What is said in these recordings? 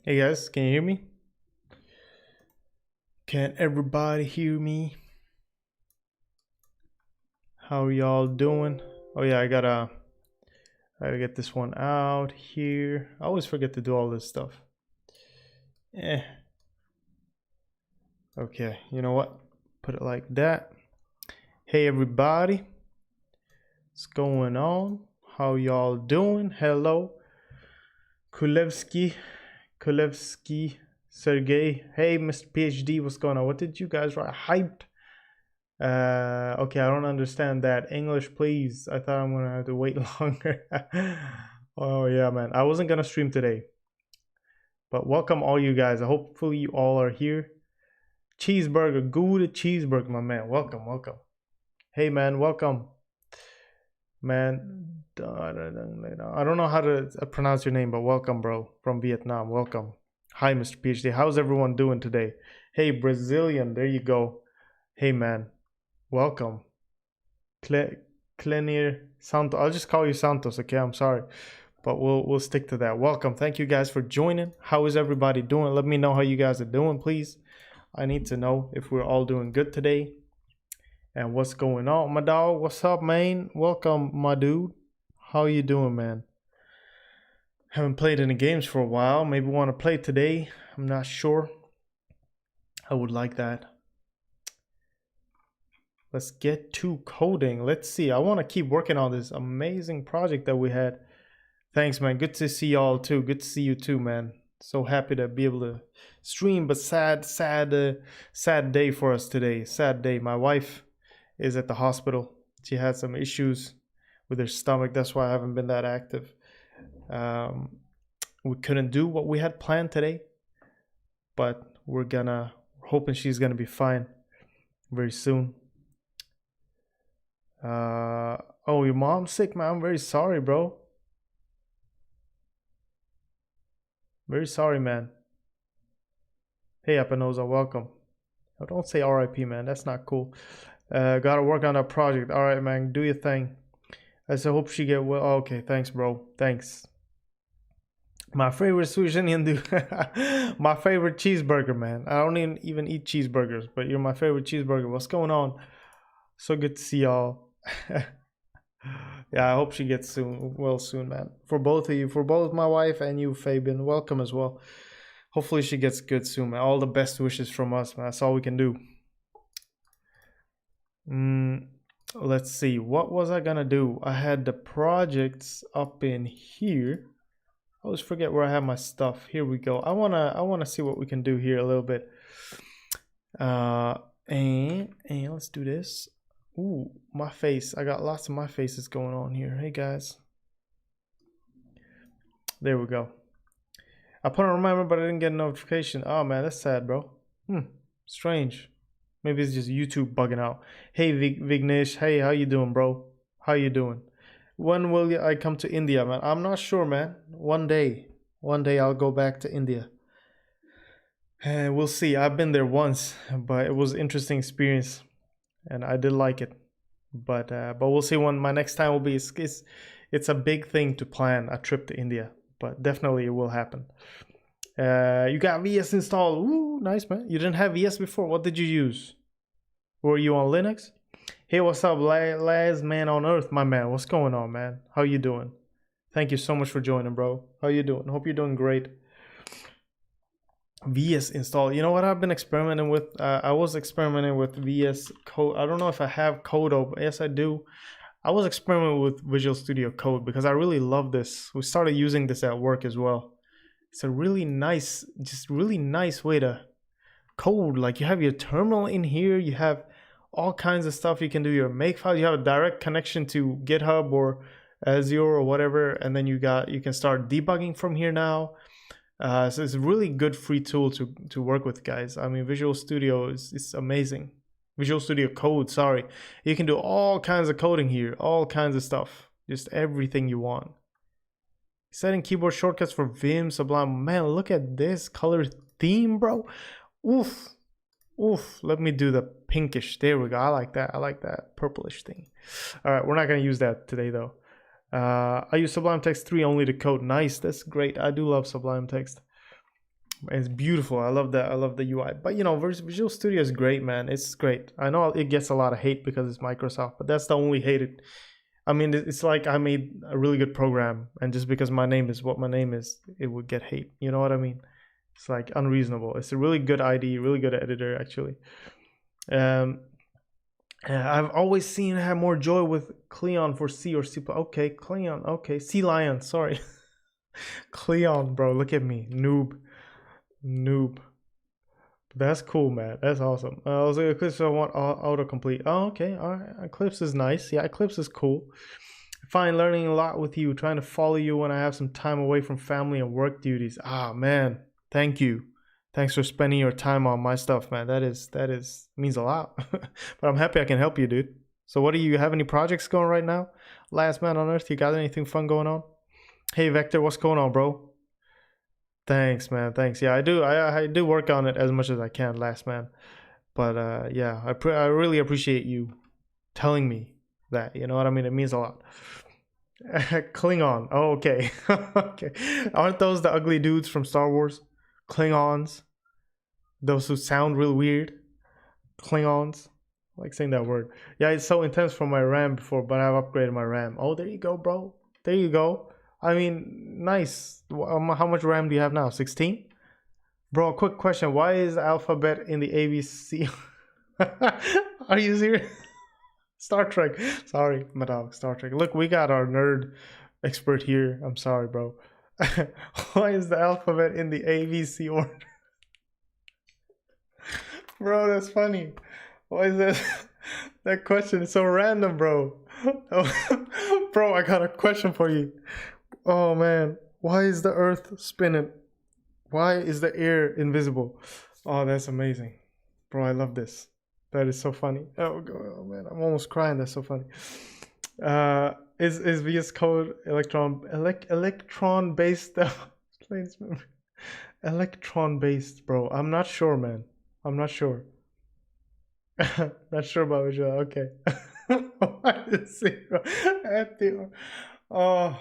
Hey guys, can you hear me? Can everybody hear me? How are y'all doing? Oh yeah, I gotta get this one out here. I always forget to do all this stuff. Okay, you know what? Put it like that. Hey everybody, what's going on? How y'all doing? Hello, Kulevsky, Sergey. Hey, Mr. PhD, what's going on? What did you guys write? Hyped. Okay, I don't understand that. English, please. I thought I'm gonna have to wait longer. Oh yeah, man. I wasn't gonna stream today, but welcome all you guys. Hopefully you all are here. Cheeseburger, good cheeseburger, my man. Welcome, welcome. Hey man, welcome. Man, I don't know how to pronounce your name, but welcome, bro, from Vietnam. Welcome. Hi, Mr. PhD. How's everyone doing today? Hey, Brazilian. There you go. Hey, man. Welcome. Clenir Santos. I'll just call you Santos, okay? I'm sorry. But we'll stick to that. Welcome. Thank you guys for joining. How is everybody doing? Let me know how you guys are doing, please. I need to know if we're all doing good today. And what's going on, my dog? What's up, man? Welcome, my dude. How you doing, man? Haven't played any games for a while. Maybe want to play today. I'm not sure. I would like that. Let's get to coding. Let's see. I want to keep working on this amazing project that we had. Thanks, man. Good to see y'all too. Good to see you too, man. So happy to be able to stream, but sad day for us today. Sad day. My wife is at the hospital. She had some issues with her stomach. That's why I haven't been that active. We couldn't do what we had planned today, but we're hoping she's gonna be fine very soon. Oh, your mom's sick, man. I'm very sorry, bro. Very sorry, man. Hey, Apanoza, welcome. Oh, don't say RIP, man. That's not cool. Gotta work on that project. All right, man. Do your thing. I hope she get well. Oh, okay, thanks, bro. Thanks. My favorite Swedish Indian dude. My favorite cheeseburger, man. I don't even eat cheeseburgers, but you're my favorite cheeseburger. What's going on? So good to see y'all. Yeah, I hope she gets soon, man. For both of you, for both my wife and you, Fabian, welcome as well. Hopefully she gets good soon, man. All the best wishes from us, man. That's all we can do. Let's see. What was I gonna do? I had the projects up in here. I always forget where I have my stuff. Here we go. I wanna see what we can do here a little bit. And let's do this. Ooh, my face. I got lots of my faces going on here. Hey guys. There we go. I put on a reminder, but I didn't get a notification. Oh man, that's sad, bro. Strange. Maybe it's just YouTube bugging out. Hey Vignesh. Hey, how you doing, bro? How you doing? When will I come to India, man? I'm not sure, man. One day I'll go back to India. We'll see. I've been there once, but it was an interesting experience, and I did like it. But we'll see when my next time will be. It's a big thing to plan a trip to India, but definitely it will happen. You got VS installed. Ooh, nice, man. You didn't have VS before. What did you use? Were you on Linux? Hey, what's up, last man on earth, my man? What's going on, man? How you doing? Thank you so much for joining, bro. How you doing? Hope you're doing great. VS install. You know what I've been experimenting with? I was experimenting with VS Code. I don't know if I have Code open. Yes, I do. I was experimenting with Visual Studio Code because I really love this. We started using this at work as well. It's a really nice way to code. Like you have your terminal in here. You have all kinds of stuff. You can do your makefile. You have a direct connection to GitHub or Azure or whatever, and then you can start debugging from here now. So it's a really good free tool to work with, guys. I mean, Visual Studio is amazing. Visual Studio Code, sorry. You can do all kinds of coding here, all kinds of stuff. Just everything you want. Setting keyboard shortcuts for Vim, Sublime. Man, look at this color theme, bro. Oof. Let me do the pinkish. There we go. I like that purplish thing. All right, we're not going to use that today, though. I use Sublime Text 3 only to code. Nice, that's great. I do love Sublime Text. It's beautiful. I love that. I love the UI. But you know, Visual Studio is great, man. It's great. I know it gets a lot of hate because it's Microsoft, but that's the only hated. I mean, it's like I made a really good program, and just because my name is what my name is, it would get hate. You know what I mean? It's like unreasonable. It's a really good ID, really good editor, actually. Um, I've always seen have more joy with Cleon for C or C. Okay, Cleon. Okay, C Lion. Sorry, Cleon, bro. Look at me, noob. That's cool, man. That's awesome. I was like, Eclipse, I want autocomplete. Oh, okay. All right. Eclipse is nice. Yeah, Eclipse is cool. I find learning a lot with you, trying to follow you when I have some time away from family and work duties. Ah, man. Thank you. Thanks for spending your time on my stuff, man. That means a lot. But I'm happy I can help you, dude. So what do you have any projects going right now? Last man on earth, you got anything fun going on? Hey Vector, what's going on, bro? Thanks, man. Thanks. Yeah, I do. I do work on it as much as I can, last man. But yeah, I really appreciate you telling me that. You know what I mean? It means a lot. Klingon. Oh, okay. Okay. Aren't those the ugly dudes from Star Wars? Klingons. Those who sound real weird. Klingons. I like saying that word. Yeah, it's so intense for my RAM before, but I've upgraded my RAM. Oh, there you go, bro. There you go. I mean, nice. How much RAM do you have now? 16? Bro, quick question. Why is the alphabet in the ABC? Are you serious? Star Trek. Sorry, my dog. Star Trek. Look, we got our nerd expert here. I'm sorry, bro. Why is the alphabet in the ABC order? Bro, that's funny. Why is that? That question is so random, bro. Bro, I got a question for you. Oh man, why is the earth spinning? Why is the air invisible? Oh, that's amazing. Bro, I love this. That is so funny. Oh man, I'm almost crying. That's so funny. Is VS Code electron based? Electron based, bro. I'm not sure, man. I'm not sure. Not sure about Visual. Okay. Why is zero at the? Oh.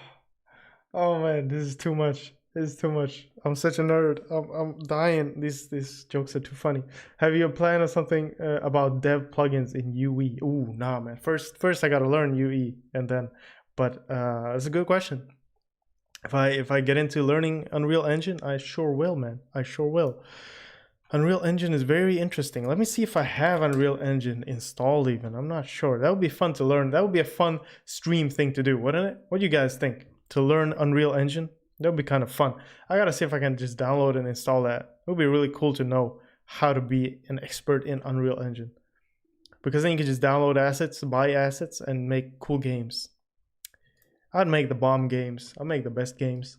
Oh man, this is too much. This is too much. I'm such a nerd. I'm dying. These jokes are too funny. Have you a plan or something about dev plugins in UE? Ooh, nah, man. First I gotta learn UE, and then. But it's a good question. If I get into learning Unreal Engine, I sure will, man. I sure will. Unreal Engine is very interesting. Let me see if I have Unreal Engine installed even. I'm not sure. That would be fun to learn. That would be a fun stream thing to do, wouldn't it? What do you guys think? To learn Unreal Engine? That would be kind of fun. I gotta see if I can just download and install that. It would be really cool to know how to be an expert in Unreal Engine. Because then you can just download assets, buy assets, and make cool games. I'd make the bomb games. I'll make the best games.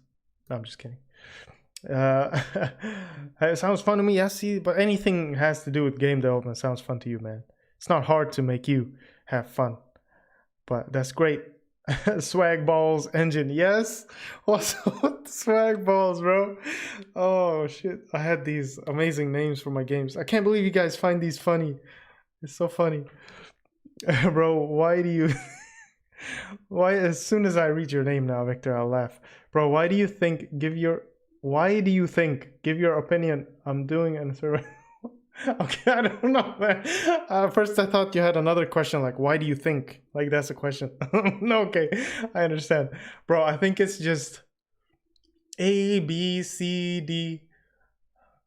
No, I'm just kidding. It sounds fun to me, yes, see, but anything has to do with game development sounds fun to you, man. It's not hard to make you have fun. But that's great. Swag Balls Engine, yes. What's up with Swag Balls, bro? Oh shit, I had these amazing names for my games. I can't believe you guys find these funny. It's so funny. Bro, why do you why as soon as I read your name now, Victor, I'll laugh. Bro, why do you think give your opinion? I'm doing an survey. Okay, I don't know, man. First, I thought you had another question, like, why do you think? Like, that's a question. No, okay, I understand. Bro, I think it's just A, B, C, D.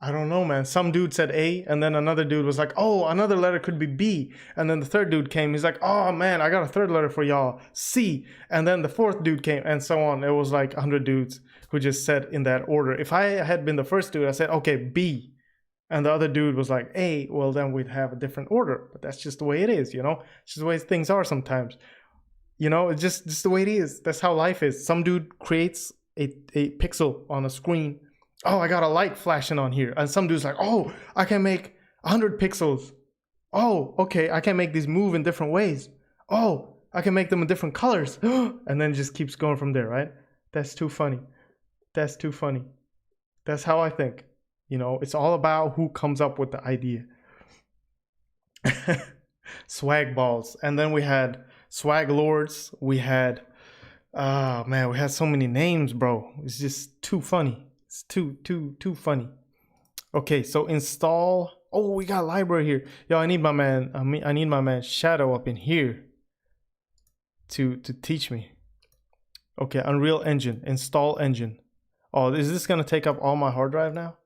I don't know, man. Some dude said A, and then another dude was like, oh, another letter could be B. And then the third dude came. He's like, oh, man, I got a third letter for y'all, C. And then the fourth dude came, and so on. It was like 100 dudes who just said in that order. If I had been the first dude, I said, okay, B. And the other dude was like, hey, well, then we'd have a different order. But that's just the way it is, you know? It's just the way things are sometimes. You know, it's just the way it is. That's how life is. Some dude creates a pixel on a screen. Oh, I got a light flashing on here. And some dude's like, oh, I can make 100 pixels. Oh, okay, I can make these move in different ways. Oh, I can make them in different colors. And then just keeps going from there, right? That's too funny. That's too funny. That's how I think. You know, it's all about who comes up with the idea. Swag Balls. And then we had Swag Lords. We had, man, we had so many names, bro. It's just too funny. It's too funny. Okay, so install. Oh, we got library here. Yo, I need my man. I need my man Shadow up in here to teach me. Okay, Unreal Engine, install engine. Oh, is this gonna take up all my hard drive now?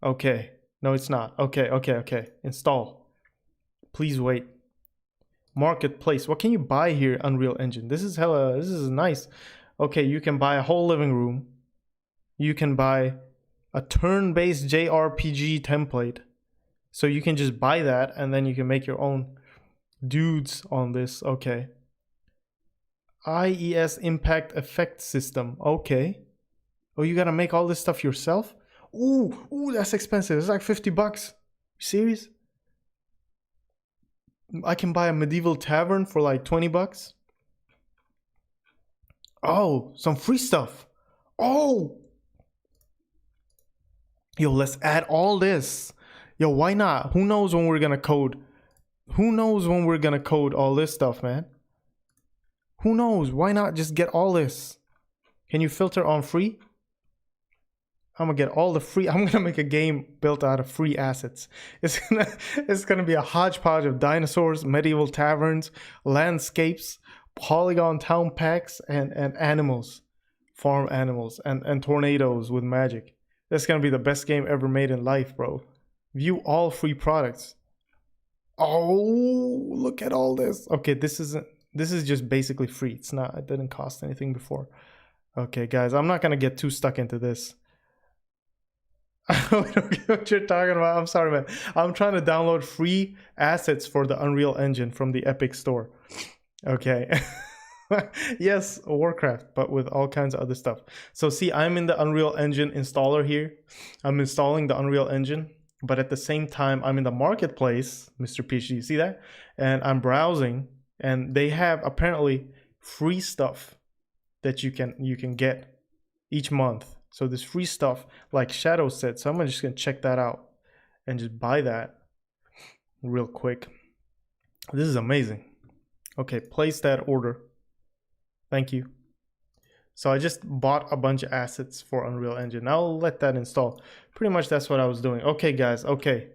Okay, no, it's not. Okay. Install. Please wait. Marketplace. What can you buy here? Unreal Engine. This is hella. This is nice. Okay, you can buy a whole living room. You can buy a turn-based JRPG template. So you can just buy that and then you can make your own dudes on this. Okay. IES Impact Effect System. Okay. Oh, you gotta make all this stuff yourself? Ooh, that's expensive. It's like 50 bucks. You serious? I can buy a medieval tavern for like 20 bucks. Oh, some free stuff. Oh. Yo, let's add all this. Yo, why not? Who knows when we're gonna code? Who knows when we're gonna code all this stuff, man? Who knows? Why not just get all this? Can you filter on free? I'm gonna get all the free. I'm gonna make a game built out of free assets. It's gonna be a hodgepodge of dinosaurs, medieval taverns, landscapes, polygon town packs, and animals, farm animals, and tornadoes with magic. That's gonna be the best game ever made in life, bro. View all free products. Oh, look at all this. Okay, this is just basically free. It's not. It didn't cost anything before. Okay, guys, I'm not gonna get too stuck into this. I don't get what you're talking about. I'm sorry, man. I'm trying to download free assets for the Unreal Engine from the Epic Store. Okay. Yes, Warcraft, but with all kinds of other stuff. So see, I'm in the Unreal Engine installer here. I'm installing the Unreal Engine, but at the same time, I'm in the marketplace, Mr. PhD. You see that? And I'm browsing, and they have apparently free stuff that you can get each month. So this free stuff, like Shadow said, so I'm just gonna check that out and just buy that real quick. This is amazing. Okay, place that order. Thank you. So I just bought a bunch of assets for Unreal Engine. Now I'll let that install. Pretty much that's what I was doing. Okay, guys, okay.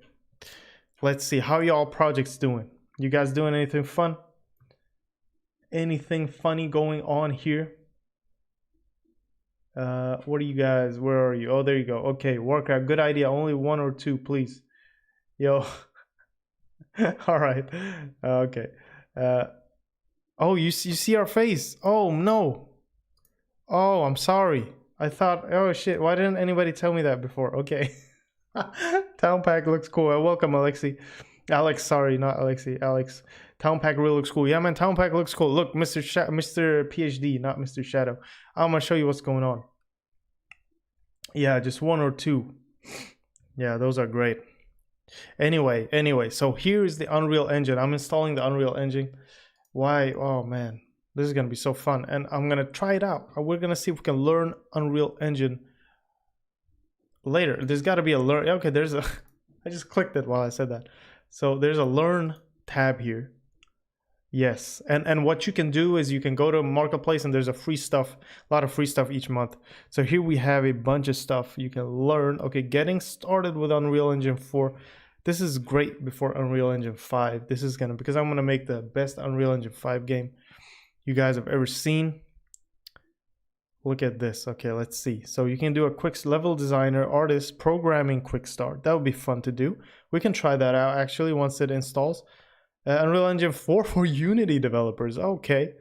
Let's see, how y'all projects doing? You guys doing anything fun? Anything funny going on here? What are you guys? Where are you? Oh, there you go. Okay, Warcraft. Good idea. Only one or two, please. Yo. All right. Okay. Oh, you see our face. Oh no. Oh, I'm sorry. I thought. Oh shit. Why didn't anybody tell me that before? Okay. Town Pack looks cool. Welcome, Alexi. Alex. Sorry, not Alexi. Alex. Town Pack really looks cool. Yeah, man. Town Pack looks cool. Look, Mr. PhD, not Mr. Shadow. I'm gonna show you what's going on. Yeah, just one or two. Yeah, those are great. Anyway, so here's the Unreal Engine. I'm installing the Unreal Engine. Why? Oh man, this is gonna be so fun, and I'm gonna try it out. We're gonna see if we can learn Unreal Engine later. There's got to be a learn. Okay, there's a. I just clicked it while I said that. So there's a learn tab here. Yes, and what you can do is you can go to Marketplace and there's a lot of free stuff each month. So here we have a bunch of stuff you can learn. Okay, getting started with Unreal Engine 4. This is great before Unreal Engine 5. This is because I'm gonna make the best Unreal Engine 5 game you guys have ever seen. Look at this. Okay, let's see. So you can do a quick level designer, artist, programming quick start. That would be fun to do. We can try that out actually once it installs. Unreal Engine 4 for Unity developers. Okay,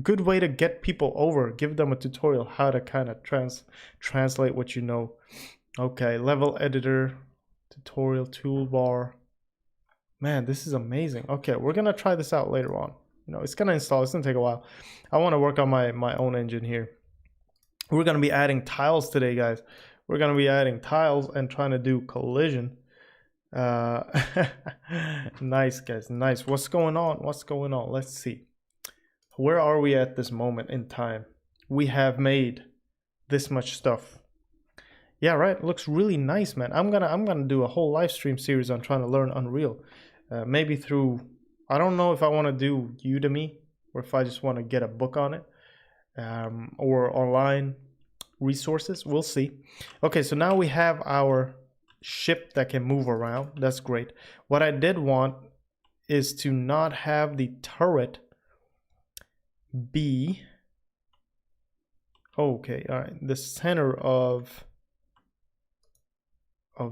good way to get people over. Give them a tutorial how to kind of translate what you know. Okay, level editor, tutorial toolbar. Man, this is amazing. Okay, we're gonna try this out later on. You know, it's gonna install. It's gonna take a while. I want to work on my own engine here. We're gonna be adding tiles today, guys. We're gonna be adding tiles and trying to do collision. Nice, guys, nice. What's going on? Let's see, where are we at this moment in time? We have made this much stuff. Yeah, right. It looks really nice, man. I'm gonna do a whole live stream series on trying to learn Unreal, maybe through, I don't know if I want to do Udemy or if I just want to get a book on it, or online resources. We'll see. Okay, so now we have our ship that can move around. That's great. What I did want is to not have the turret be, okay, all right, the center of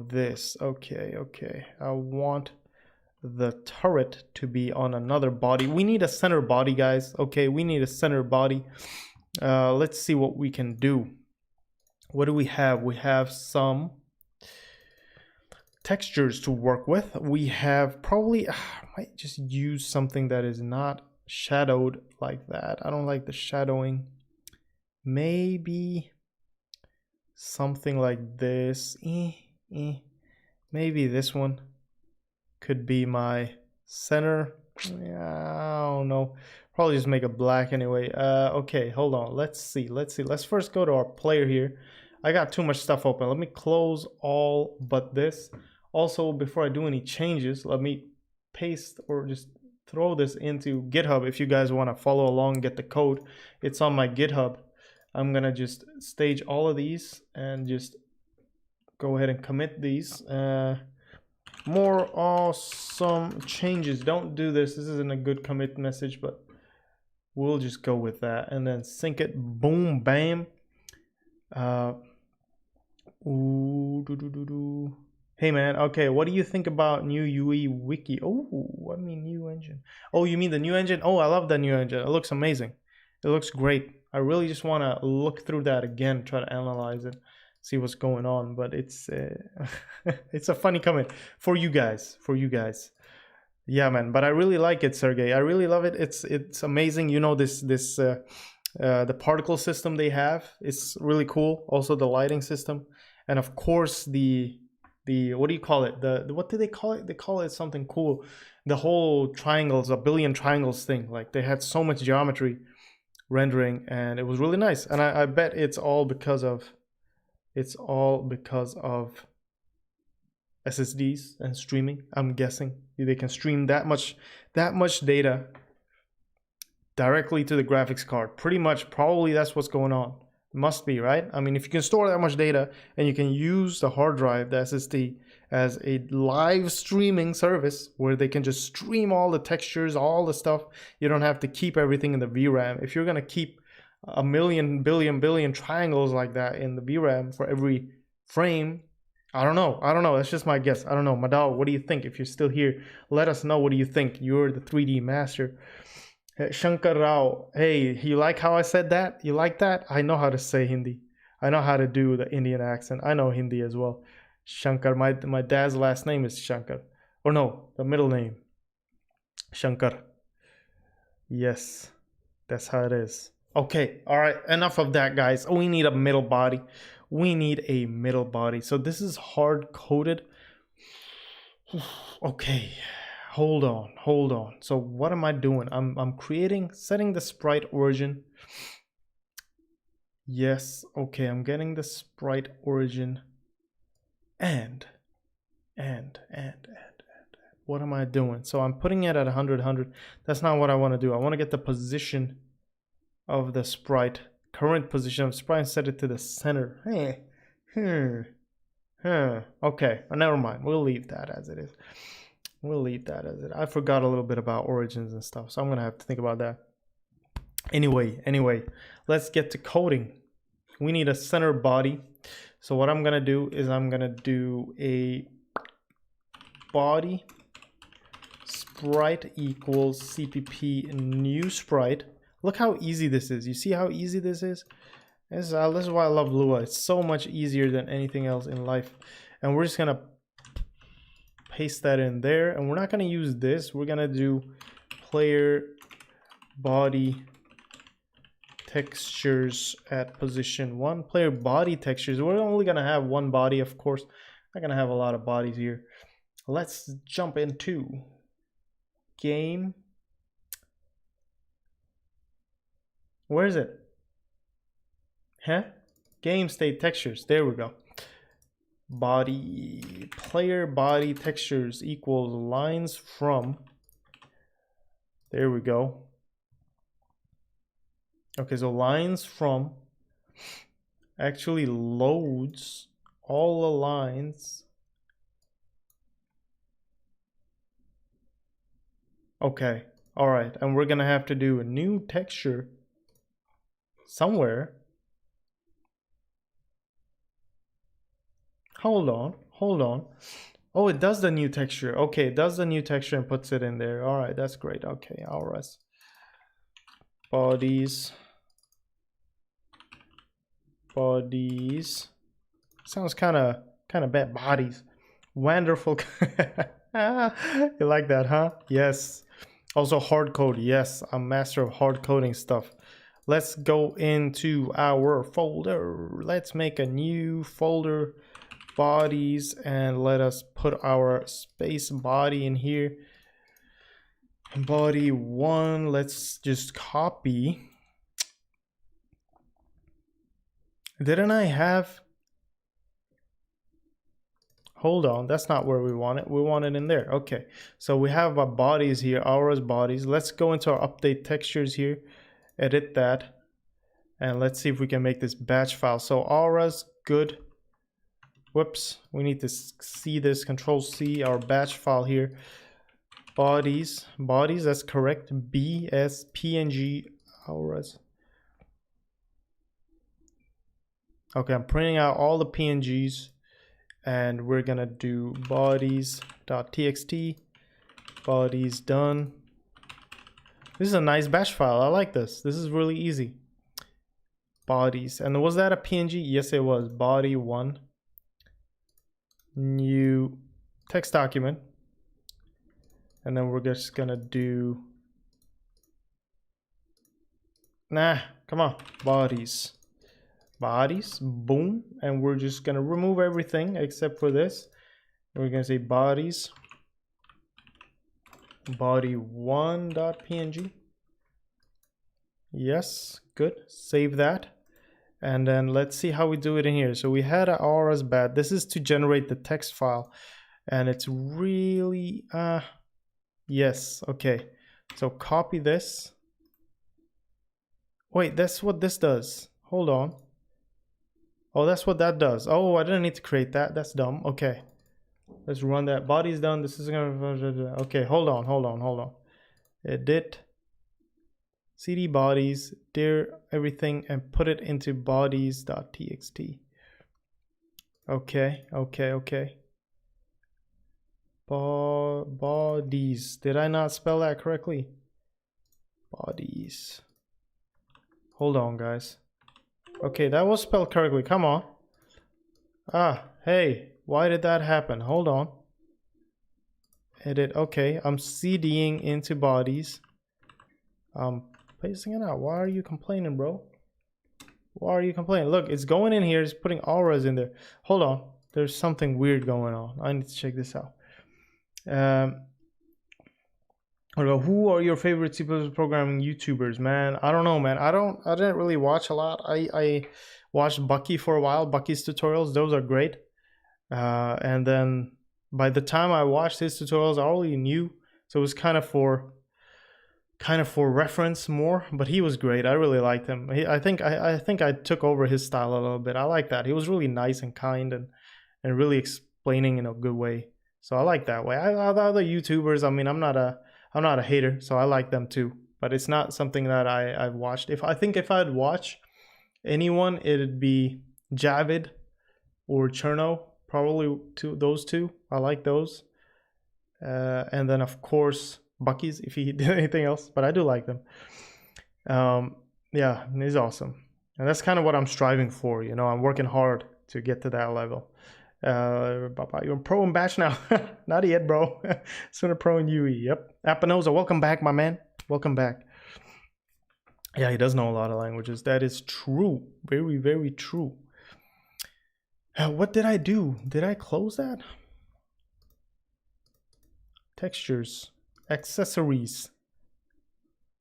this. Okay, I want the turret to be on another body. We need a center body, guys. Okay, we need a center body. Let's see what we can do. What do we have? We have some textures to work with. We have probably, I might just use something that is not shadowed like that. I don't like the shadowing. Maybe something like this. Maybe this one could be my center. I don't know. Probably just make it black anyway. Okay, hold on. Let's see. Let's first go to our player here. I got too much stuff open. Let me close all but this. Also, before I do any changes, let me paste or just throw this into GitHub. If you guys want to follow along, get the code. It's on my GitHub. I'm gonna just stage all of these and just go ahead and commit these. More awesome changes. Don't do this. This isn't a good commit message, but we'll just go with that and then sync it. Boom, bam. Hey man, okay, what do you think about new UE wiki? Oh, I mean new engine. Oh, you mean the new engine? Oh, I love the new engine. It looks amazing. It looks great. I really just want to look through that again, try to analyze it, see what's going on. But it's it's a funny comment for you guys. Yeah, man. But I really like it, Sergey. I really love it. It's amazing. You know, the particle system they have. It's really cool. Also the lighting system, and of course the what do you call it? The what do they call it? They call it something cool. The whole triangles, a billion triangles thing. Like they had so much geometry rendering, and it was really nice. And I bet it's all because of SSDs and streaming. I'm guessing they can stream that much data directly to the graphics card. Pretty much, probably that's what's going on. Must be, right? I mean, if you can store that much data and you can use the hard drive, the SSD, as a live streaming service where they can just stream all the textures, all the stuff. You don't have to keep everything in the VRAM. If you're gonna keep a million, billion triangles like that in the VRAM for every frame, I don't know. That's just my guess. I don't know. Madal, what do you think? If you're still here, let us know. What do you think? You're the 3D master. Shankar Rao, hey, you like how I said that? You like that? I know how to say Hindi. I know how to do the Indian accent. I know Hindi as well. Shankar, my dad's last name is Shankar. Or no, the middle name. Shankar. Yes, that's how it is. Okay, all right, enough of that, guys. We need a middle body. So this is hard-coded. Okay. Hold on. So what am I doing? I'm setting the sprite origin. Yes, okay, I'm getting the sprite origin. And what am I doing? So I'm putting it at 100. That's not what I want to do. I want to get the position of the sprite, current position of sprite, and set it to the center. Okay, never mind. We'll leave that as it is. I forgot a little bit about origins and stuff, so I'm gonna have to think about that. Anyway, let's get to coding. We need a center body. So what I'm gonna do is I'm gonna do a body sprite equals CPP new sprite. Look how easy this is. You see how easy this is? This is why I love Lua. It's so much easier than anything else in life. And we're just gonna paste that in there, and we're not going to use this. We're going to do player body textures at position 1. Player body textures. We're only going to have one body, of course. Not going to have a lot of bodies here. Let's jump into game. Where is it? Game state textures. There we go. Body player body textures equals lines from. There we go. Okay, so lines from actually loads all the lines Okay. All right. And we're going to have to do a new texture somewhere. Hold on. Hold on. Oh, it does the new texture. Okay, it does the new texture and puts it in there. All right, that's great. Okay, all right. Bodies. Bodies. Sounds kind of bad. Bodies. Wonderful. You like that, huh? Yes. Also hard code. Yes, I'm master of hard coding stuff. Let's go into our folder. Let's make a new folder, bodies, and let us put our space body in here. Body 1, let's just copy. Didn't I have... Hold on, that's not where we want it. We want it in there. Okay, so we have our bodies here, auras bodies. Let's go into our update textures here, edit that, and let's see if we can make this batch file. So auras, good. Whoops, we need to see this, Control C, our batch file here. Bodies, that's correct. BS PNG auras. Okay, I'm printing out all the PNGs. And we're gonna do bodies.txt, bodies done. This is a nice batch file. I like this. This is really easy. Bodies. And was that a PNG? Yes, it was. Body 1. New text document. And then we're just gonna do... Nah, come on. Bodies. Bodies, boom, and we're just gonna remove everything except for this. And we're gonna say bodies, body1.png. Yes, good. Save that, and then let's see how we do it in here. So we had our auras bad. This is to generate the text file, and it's really yes. Okay, so copy this. Wait, that's what this does. Hold on. Oh, that's what that does. Oh, I didn't need to create that. That's dumb. Okay. Let's run that. Body's done. This is gonna... Okay, hold on. Edit. CD bodies. Dir everything and put it into bodies.txt. Okay. Bodies. Did I not spell that correctly? Bodies. Hold on, guys. Okay, that was spelled correctly. Come on. Hey, why did that happen? Hold on. Edit. Okay, I'm CDing into bodies. I'm pasting it out. Why are you complaining, bro? Why are you complaining? Look, it's going in here. It's putting auras in there. Hold on. There's something weird going on. I need to check this out. Who are your favorite C++ programming YouTubers, man? I don't know, man. I didn't really watch a lot. I watched Bucky for a while. Bucky's tutorials, those are great. And then by the time I watched his tutorials, I already knew, so it was kind of for reference more. But he was great. I really liked him. I think I took over his style a little bit. I like that. He was really nice and kind and really explaining in a good way. So I like that way. Other YouTubers, I mean, I'm not a hater, so I like them too. But it's not something that I've watched. If I'd watch anyone, it'd be Javid or Cherno, probably those two. I like those. And then of course Bucky's if he did anything else, but I do like them. Yeah, he's awesome, and that's kind of what I'm striving for. You know, I'm working hard to get to that level. You're pro in batch now. Not yet, bro. Soon a pro in UE. Yep. Apanosa, welcome back, my man. Welcome back. Yeah, he does know a lot of languages. That is true. Very, very true. What did I do? Did I close that? Textures, accessories,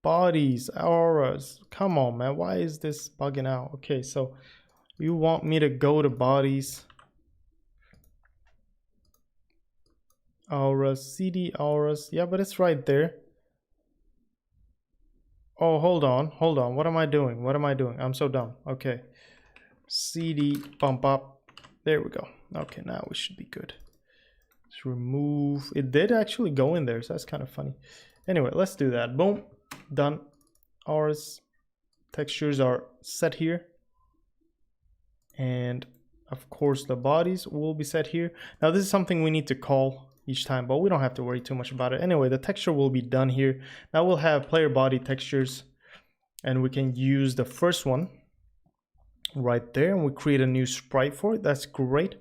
bodies, auras. Come on, man. Why is this bugging out? Okay, so you want me to go to bodies. Auras, CD auras. Yeah, but it's right there. Oh, hold on. What am I doing? I'm so dumb. Okay. CD bump up. There we go. Okay, now we should be good. Let's remove. It did actually go in there, so that's kind of funny. Anyway, let's do that. Boom, done. Ours textures are set here, and of course the bodies will be set here. Now this is something we need to call each time, but we don't have to worry too much about it. Anyway, the texture will be done here. Now we'll have player body textures, and we can use the first one right there, and we create a new sprite for it. That's great.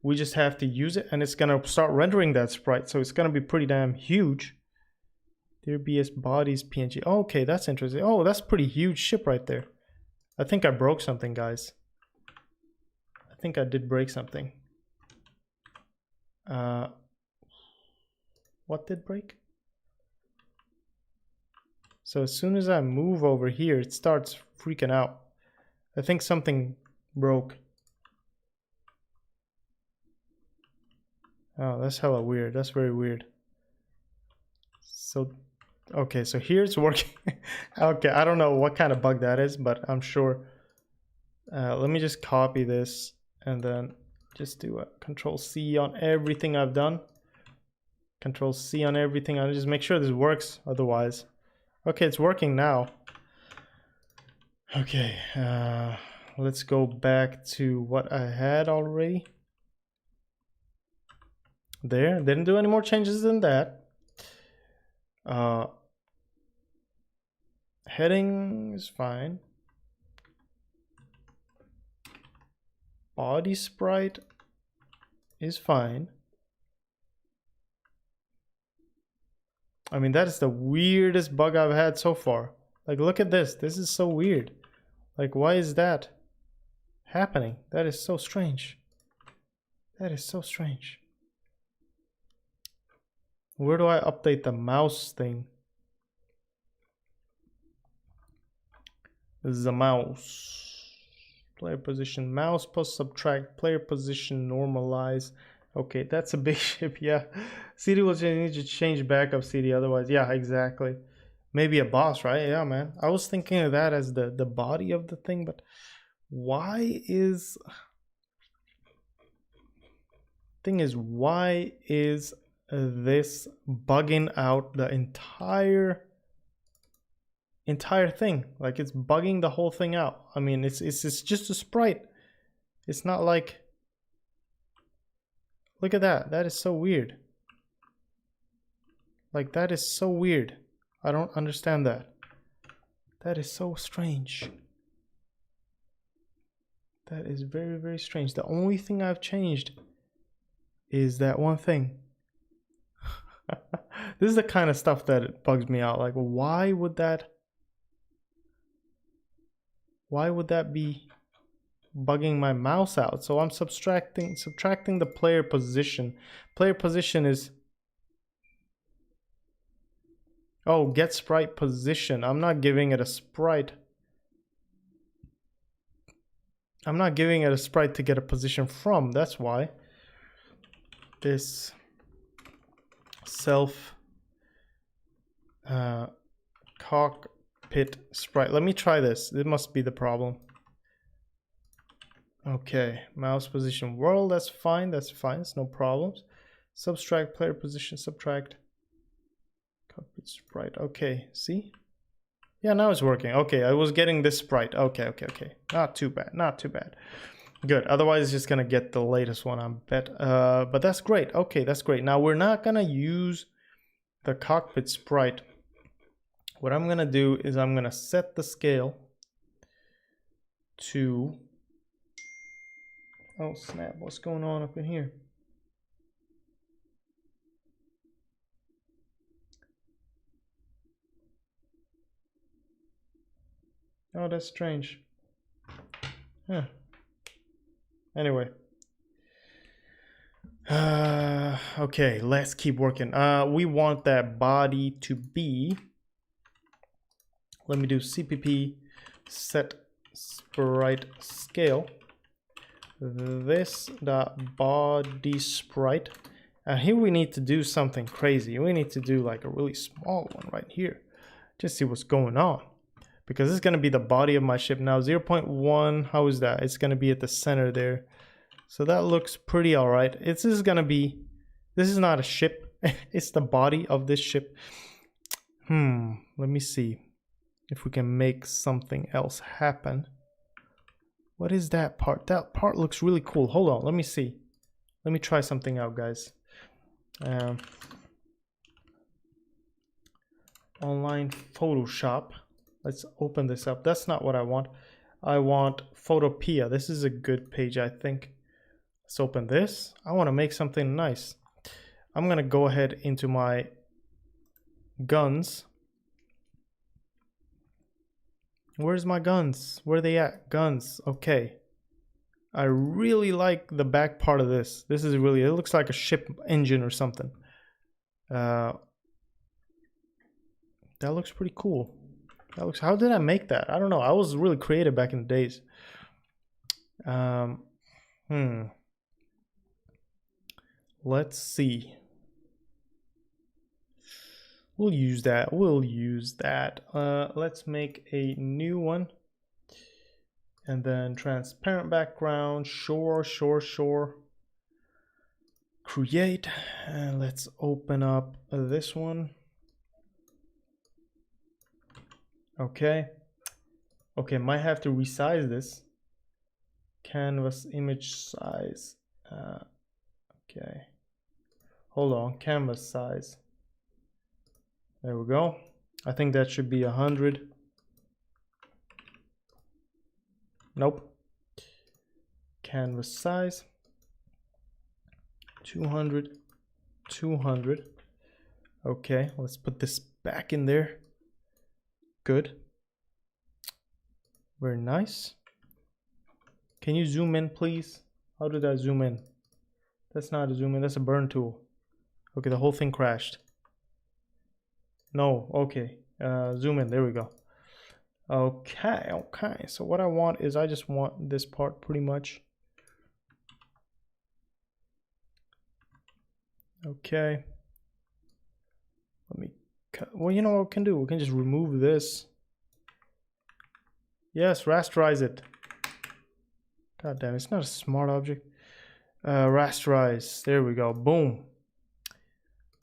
We just have to use it, and it's gonna start rendering that sprite, so it's gonna be pretty damn huge. There BS bodies PNG. Oh, okay, that's interesting. Oh, that's pretty huge ship right there. I think I broke something, guys. I think I did break something. What did break? So as soon as I move over here, it starts freaking out. I think something broke. Oh, that's hella weird. That's very weird. So, okay, so here it's working. Okay, I don't know what kind of bug that is, but I'm sure. Let me just copy this and then just do a Control-C on everything I've done. Control-C on everything. I'll just make sure this works otherwise. Okay, it's working now. Okay, let's go back to what I had already. There, didn't do any more changes than that. Heading is fine. Body sprite is fine. I mean, that is the weirdest bug I've had so far. Like, look at this. This is so weird. Like, why is that happening? That is so strange. That is so strange. Where do I update the mouse thing? This is a mouse. Player position, mouse plus subtract, player position, normalize. Okay, that's a big ship, yeah. CD will need to change back up CD, otherwise, yeah, exactly. Maybe a boss, right? Yeah, man. I was thinking of that as the body of the thing, but why is... Thing is, why is this bugging out the entire thing? Like, it's bugging the whole thing out. I mean, it's just a sprite. It's not like... Look at that. That is so weird. Like, that is so weird. I don't understand that. That is so strange. That is very, very strange. The only thing I've changed is that one thing. This is the kind of stuff that bugs me out. Like, why would that be bugging my mouse out? So I'm subtracting the player position. Player position is, oh, get sprite position. I'm not giving it a sprite. I'm not giving it a sprite to get a position from. That's why. This self cockpit sprite. Let me try this. It must be the problem. Okay, mouse position world. That's fine. That's fine. It's no problems. Subtract player position. Subtract cockpit sprite. Okay, see? Yeah, now it's working. Okay, I was getting this sprite. Okay. Not too bad. Not too bad. Good. Otherwise, it's just gonna get the latest one, I bet. But that's great. Okay, that's great. Now we're not gonna use the cockpit sprite. What I'm gonna do is I'm gonna set the scale to... Oh snap! What's going on up in here? Oh, that's strange. Huh. Anyway. Okay, let's keep working. We want that body to be... Let me do CPP set sprite scale. This body sprite. And here we need to do something crazy. We need to do like a really small one right here. Just see what's going on. Because this is going to be the body of my ship now. 0.1, how is that? It's going to be at the center there. So that looks pretty all right. This is going to be... This is not a ship. It's the body of this ship. Let me see if we can make something else happen. What is that part? That part looks really cool. Hold on, let me see. Let me try something out, guys. Online Photoshop. Let's open this up. That's not what I want. I want Photopea. This is a good page, I think. Let's open this. I want to make something nice. I'm gonna go ahead into my guns. Where's my guns? Where are they at? Guns. Okay. I really like the back part of this. This is really, it looks like a ship engine or something. That looks pretty cool. That looks, how did I make that? I don't know. I was really creative back in the days. Let's see. We'll use that. Let's make a new one. And then transparent background, sure. Create, and let's open up this one. Okay, might have to resize this. Canvas image size. Okay, hold on, canvas size. There we go. I think that should be 100. Nope. Canvas size 200. Okay, let's put this back in there. Good. Very nice. Can you zoom in, please? How did I zoom in? That's not a zoom in, that's a burn tool. Okay, the whole thing crashed. No, okay. Zoom in, there we go. Okay, so what I want is, I just want this part pretty much. Okay, let me cut. Well, you know what we can do? We can just remove this. Yes, rasterize it. God damn, it's not a smart object. Rasterize, there we go, boom.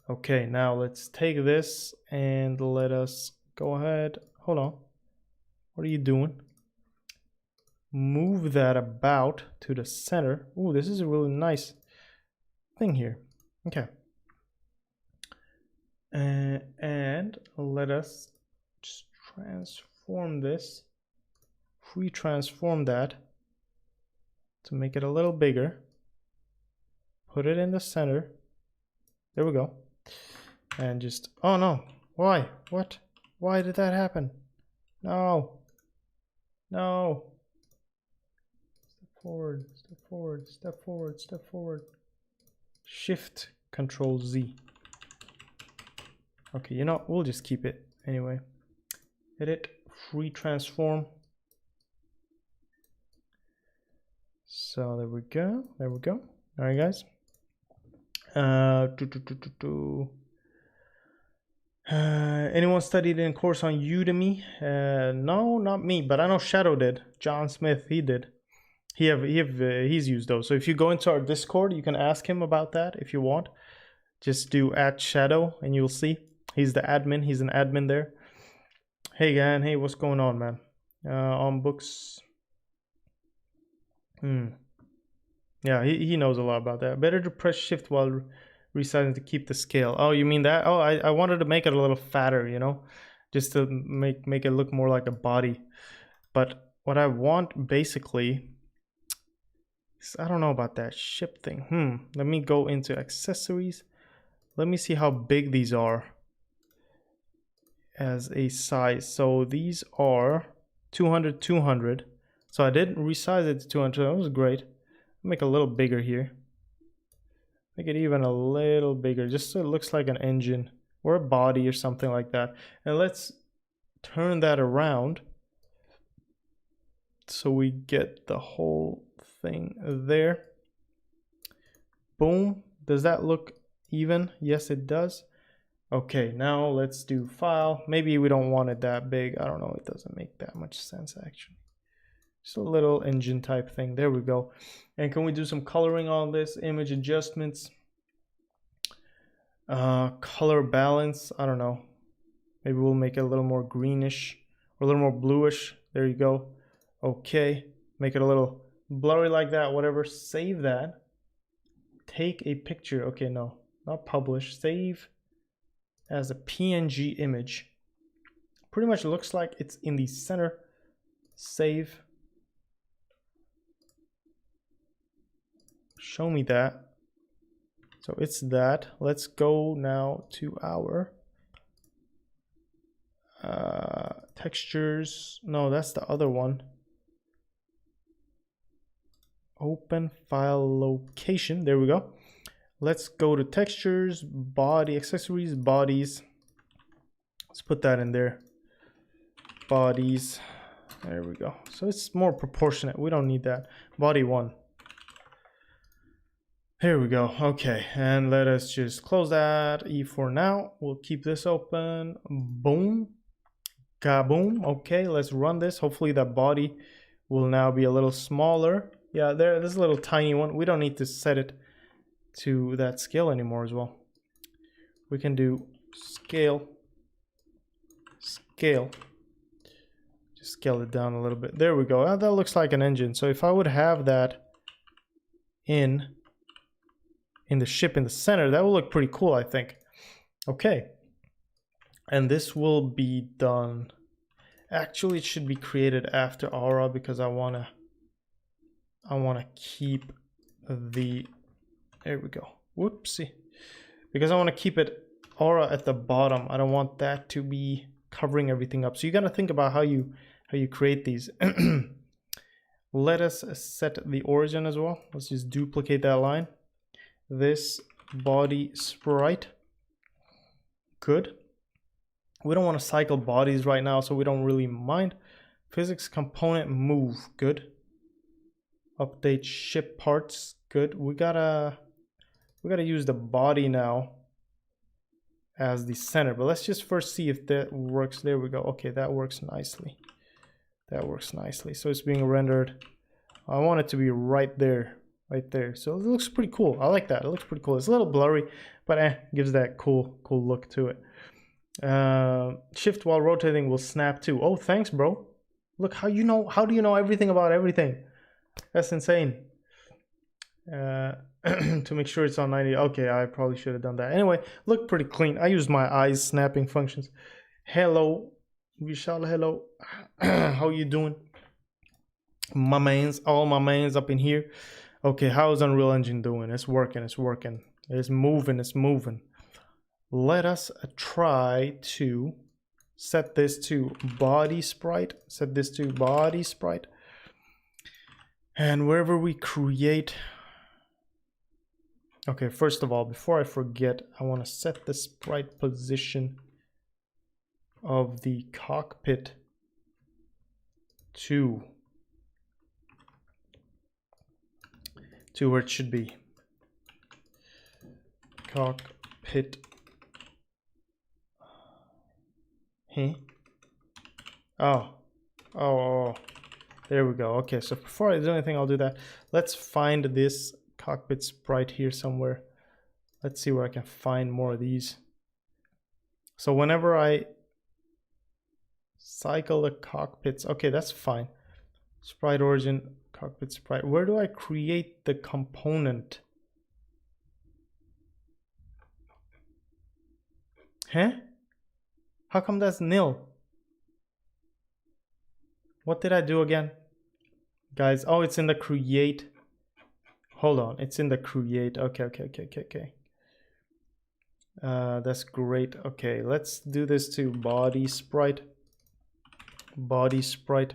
Okay, now let's take this and let us go ahead. Hold on. What are you doing? Move that about to the center. Ooh, this is a really nice thing here. Okay. And let us just transform this. Free transform that to make it a little bigger. Put it in the center. There we go. And just, oh no. Why? What? Why did that happen? No. No. Step forward. Shift Control Z. Okay, you know, we'll just keep it anyway. Edit, free transform. So there we go. All right, guys. Anyone studied in a course on Udemy? No, not me, but I know Shadow did. John Smith, he did. He's used those. So if you go into our Discord, you can ask him about that if you want. Just do @Shadow and you'll see. He's the admin. He's an admin there. Hey, Gan. Hey, what's going on, man? On books. Yeah, he knows a lot about that. Better to press shift while resizing to keep the scale. Oh, you mean that? Oh, I wanted to make it a little fatter, you know, just to make it look more like a body. But what I want basically is, I don't know about that ship thing. Let me go into accessories. Let me see how big these are as a size. So these are 200. So I didn't resize it to 200. That was great. Make it a little bigger here. Make it even a little bigger, just so it looks like an engine or a body or something like that. And let's turn that around so we get the whole thing there. Boom. Does that look even? Yes, it does. Okay, now let's do file. Maybe we don't want it that big. I don't know. It doesn't make that much sense, actually. Just a little engine type thing. There we go. And can we do some coloring on this? Image adjustments. Color balance. I don't know. Maybe we'll make it a little more greenish or a little more bluish. There you go. Okay, make it a little blurry like that, whatever. Save that. Take a picture. Okay, no, not publish. Save as a PNG image. Pretty much looks like it's in the center. Save. Show me that. So it's that. Let's go now to our textures. No, that's the other one. Open file location. There we go. Let's go to textures, body, accessories, bodies. Let's put that in there. Bodies. There we go. So it's more proportionate. We don't need that. Body 1. Here we go. Okay, and let us just close that. E for now. We'll keep this open. Boom. Kaboom. Okay, let's run this. Hopefully that body will now be a little smaller. Yeah, there's a little tiny one. We don't need to set it to that scale anymore as well. We can do scale. Scale. Just scale it down a little bit. There we go. That looks like an engine. So if I would have that in the ship in the center, that will look pretty cool, I think. Okay, and this will be done. Actually, it should be created after aura because I wanna keep the, there we go, whoopsie, because I want to keep it aura at the bottom. I don't want that to be covering everything up. So you got to think about how you create these. Let us set the origin as well. Let's just duplicate that line. This body sprite. Good. We don't want to cycle bodies right now, so we don't really mind. Physics component move. Good. Update ship parts. Good. We gotta use the body now as the center, but let's just first see if that works. There we go. Okay, that works nicely. That works nicely. So it's being rendered. I want it to be right there. Right there. So it looks pretty cool. I like that. It looks pretty cool. It's a little blurry, but gives that cool look to it. Shift while rotating will snap too. Oh, thanks, bro. Look, how do you know everything about everything? That's insane. To make sure it's on 90. Okay, I probably should have done that. Anyway, look pretty clean. I use my eyes snapping functions. Hello, Vishal. Hello. How you doing? My mains, all my mains up in here. Okay, how's Unreal Engine doing? It's working, it's working. It's moving, it's moving. Let us try to set this to body sprite. Set this to body sprite. And wherever we create... Okay, first of all, before I forget, I want to set the sprite position of the cockpit to where it should be. Cockpit. Hey. Oh. There we go. Okay, so before I do anything, I'll do that. Let's find this cockpit sprite here somewhere. Let's see where I can find more of these. So whenever I cycle the cockpits, okay, that's fine. Sprite origin, cockpit sprite. Where do I create the component? Huh? How come that's nil? What did I do again? Guys, oh, it's in the create. Hold on, it's in the create. Okay. That's great. Okay, let's do this to body sprite. Body sprite.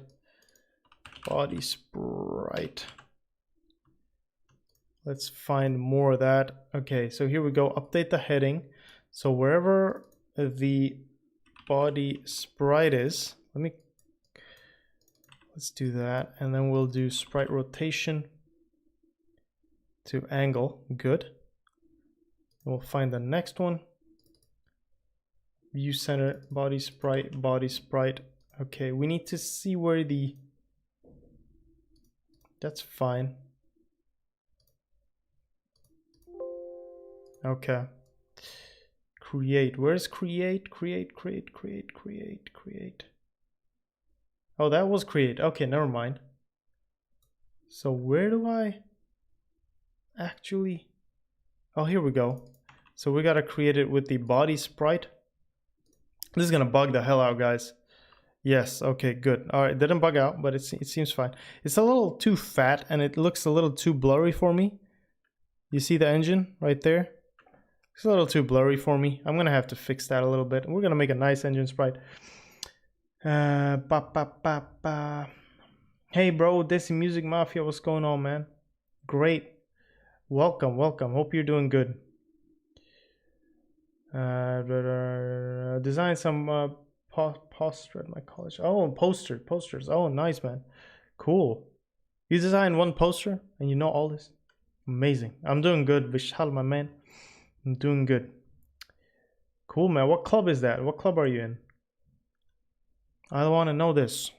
Body sprite. Let's find more of that. Okay, so here we go. Update the heading. So wherever the body sprite is, let's do that, and then we'll do sprite rotation to angle. Good. And we'll find the next one. View center, body sprite, body sprite. Okay, we need to see where the... That's fine. Okay. Create. Where's create? Create. Oh, that was create. Okay, never mind. So where do I actually... Oh, here we go. So we gotta create it with the body sprite. This is gonna bug the hell out, guys. Yes, okay, good. All right, didn't bug out, but it seems fine. It's a little too fat and it looks a little too blurry for me. You see the engine right there? It's a little too blurry for me. I'm gonna have to fix that a little bit. We're gonna make a nice engine sprite. Hey bro, Desi Music Mafia, what's going on, man? Great. Welcome. Hope you're doing good. Design some poster at my college. Oh, posters. Oh, nice, man. Cool. You designed one poster and you know all this? Amazing. I'm doing good, Vishal, my man. I'm doing good. Cool, man. What club is that? What club are you in? I want to know this.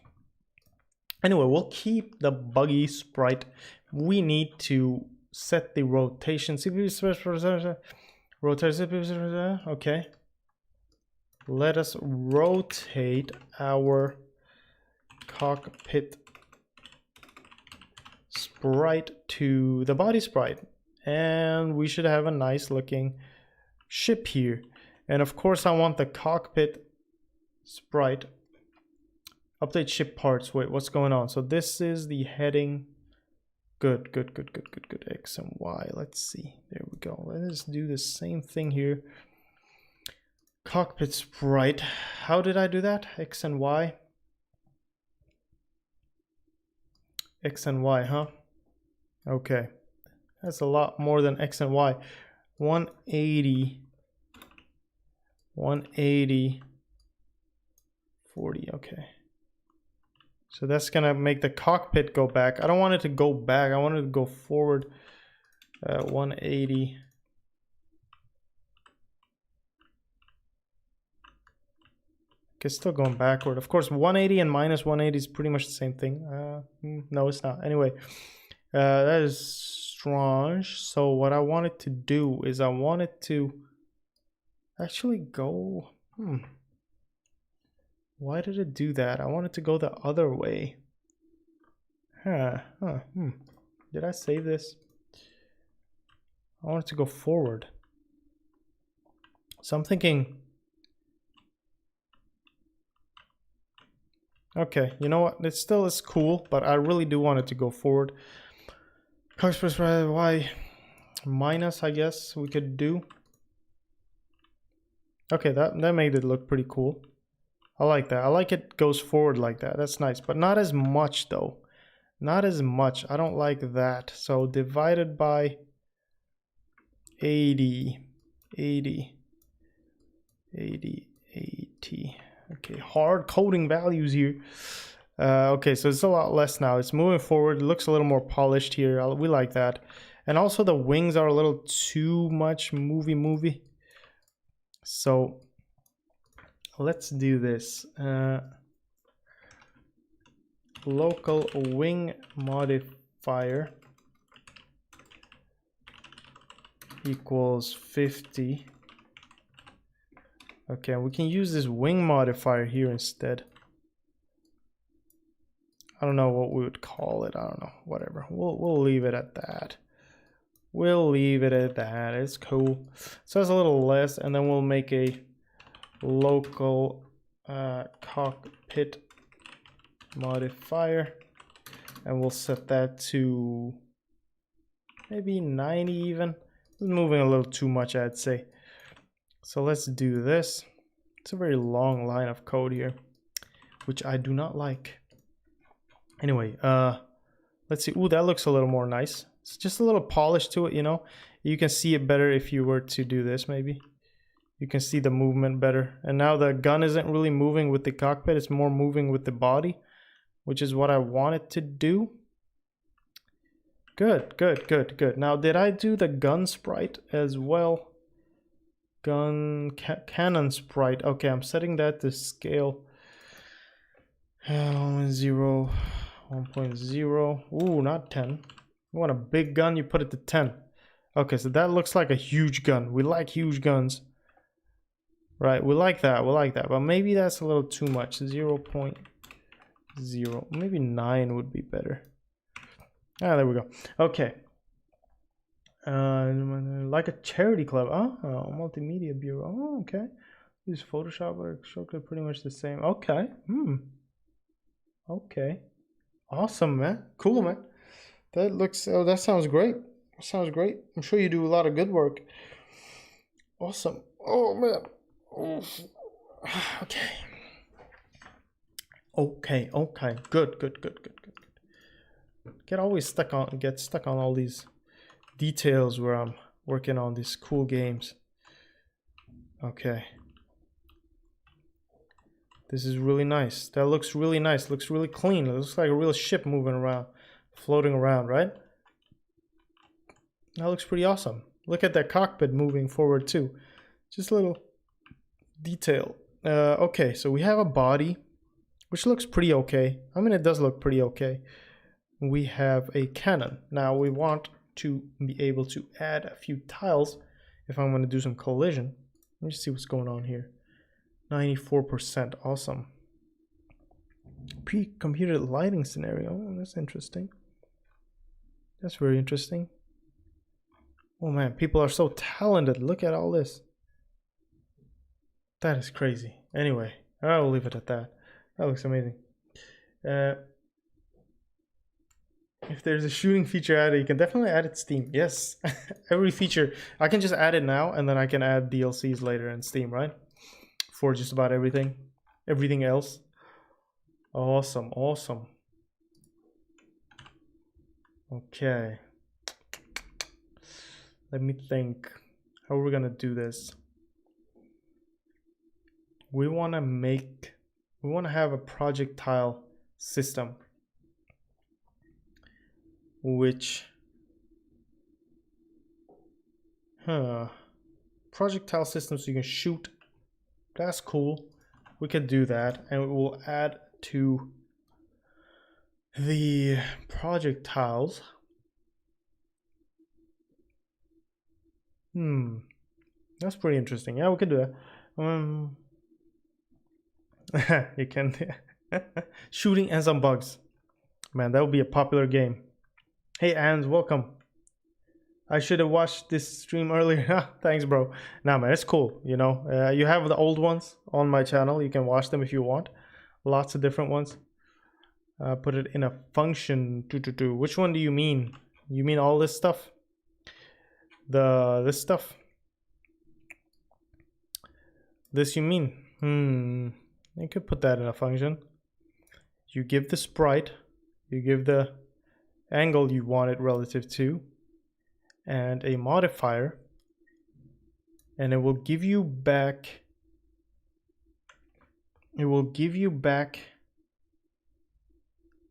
Anyway, we'll keep the buggy sprite. We need to set the rotation. Okay. Let us rotate our cockpit sprite to the body sprite. And we should have a nice looking ship here. And of course I want the cockpit sprite. Update ship parts. Wait, what's going on? So this is the heading. Good. X and Y. Let's see. There we go. Let's do the same thing here. Cockpit sprite. How did I do that? X and Y. X and Y, huh? Okay. That's a lot more than X and Y. 180. 180. 40. Okay. So that's gonna make the cockpit go back. I don't want it to go back. I want it to go forward. 180. Okay, still going backward. Of course, 180 and minus 180 is pretty much the same thing. No, it's not. Anyway, that is strange. So what I wanted to do is I wanted to actually go... Why did it do that? I wanted to go the other way. Did I save this? I wanted to go forward. So I'm thinking... Okay, you know what? It still is cool, but I really do want it to go forward. Cockpit Y minus, I guess we could do. Okay, that made it look pretty cool. I like that. I like it goes forward like that. That's nice, but not as much though. Not as much. I don't like that. So divided by 80. Okay, hard coding values here. Okay, so it's a lot less now. It's moving forward. It looks a little more polished here. We like that. And also the wings are a little too much movie. So let's do this. Local wing modifier equals 50. Okay, we can use this wing modifier here instead. I don't know what we would call it. I don't know. Whatever. We'll leave it at that. We'll leave it at that. It's cool. So it's a little less, and then we'll make a local cockpit modifier, and we'll set that to maybe 90 even. It's moving a little too much, I'd say. So let's do this. It's a very long line of code here, which I do not like. Anyway, let's see. Ooh, that looks a little more nice. It's just a little polish to it, you know. You can see it better if you were to do this, maybe. You can see the movement better. And now the gun isn't really moving with the cockpit. It's more moving with the body, which is what I wanted to do. Good. Now, did I do the gun sprite as well? Gun cannon sprite. Okay, I'm setting that to scale 0, 1.0. Ooh, not 10. You want a big gun, you put it to 10. Okay, so that looks like a huge gun. We like huge guns. Right, we like that, but maybe that's a little too much. 0.0, maybe 9 would be better. Ah, there we go. Okay. Like a charity club. Oh, multimedia bureau. Oh, okay. Use Photoshop or shortcut, pretty much the same. Okay. Okay. Awesome, man. Cool, man. That looks. Oh, that sounds great. That sounds great. I'm sure you do a lot of good work. Awesome. Oh man. Oh. Okay. Okay. Good. Get stuck on all these details where I'm working on these cool games. Okay. This is really nice. That looks really nice. Looks really clean. It looks like a real ship moving around, floating around, right? That looks pretty awesome. Look at that cockpit moving forward too. Just a little detail. Okay, so we have a body, which looks pretty okay. I mean, it does look pretty okay. We have a cannon. Now we want to be able to add a few tiles if I'm going to do some collision. Let me just see what's going on here. 94%. Awesome. Pre-computed lighting scenario. Oh, that's interesting. That's very interesting. Oh man, people are so talented. Look at all this. That is crazy. Anyway, I will leave it at that. That looks amazing. If there's a shooting feature added, you can definitely add it to Steam. Yes, every feature. I can just add it now, and then I can add DLCs later in Steam, right? For just about everything else. Awesome. Okay, let me think how we're gonna do this. We want to have a projectile system which projectile system, so you can shoot. That's cool. We can do that, and we will add to the projectiles. That's pretty interesting. Yeah, we can do that. You can shooting and some bugs. Man, that would be a popular game. Hey, Ans, welcome. I should have watched this stream earlier. Thanks, bro. Nah, man, it's cool. You know, you have the old ones on my channel. You can watch them if you want. Lots of different ones. Put it in a function. Which one do you mean? You mean all this stuff? This stuff? This you mean? You could put that in a function. You give the sprite. You give the angle you want it relative to, and a modifier, and it will give you back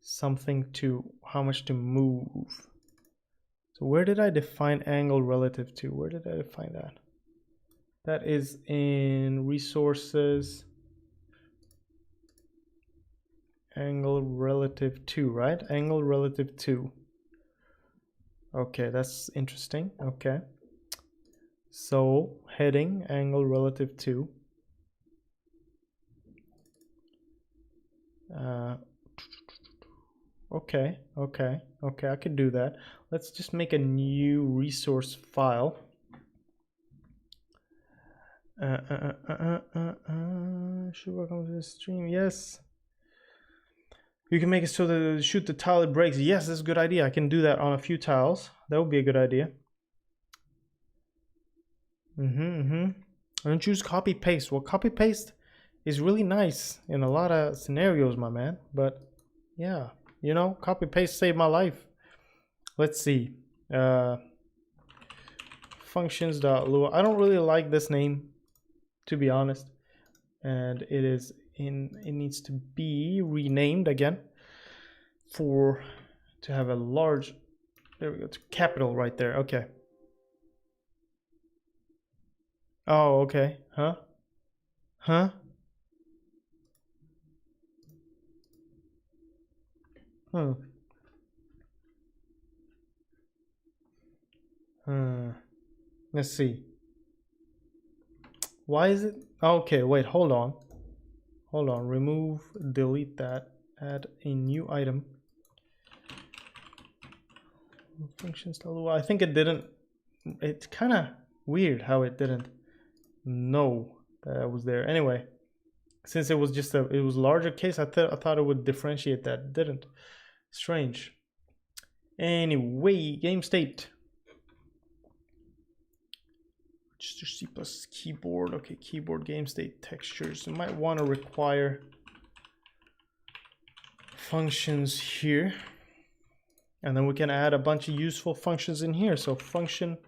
something to how much to move. So where did I define angle relative to? Where did I define that? That is in resources, angle relative to, right? Angle relative to. Okay, that's interesting. Okay, so heading, angle relative to. Okay, I could do that. Let's just make a new resource file. Should welcome to the stream. Yes. You can make it so that shoot the tile it breaks. Yes, that's a good idea. I can do that on a few tiles. That would be a good idea. And choose copy paste. Well, copy paste is really nice in a lot of scenarios, my man. But yeah, you know, copy paste saved my life. Let's see. Functions.lua. I don't really like this name, to be honest. And it needs to be renamed again to have a large, there we go, it's capital right there. Okay. Oh, okay. Huh? Let's see. Why is it Okay, wait, hold on. Hold on, remove, delete that, add a new item. Function style. I think it didn't. It's kind of weird how it didn't know that I was there. Anyway, since it was just it was larger case, I thought it would differentiate that. It didn't. Strange. Anyway, game state. Register C plus keyboard. Okay, keyboard game state textures. You might want to require functions here. And then we can add a bunch of useful functions in here. So function,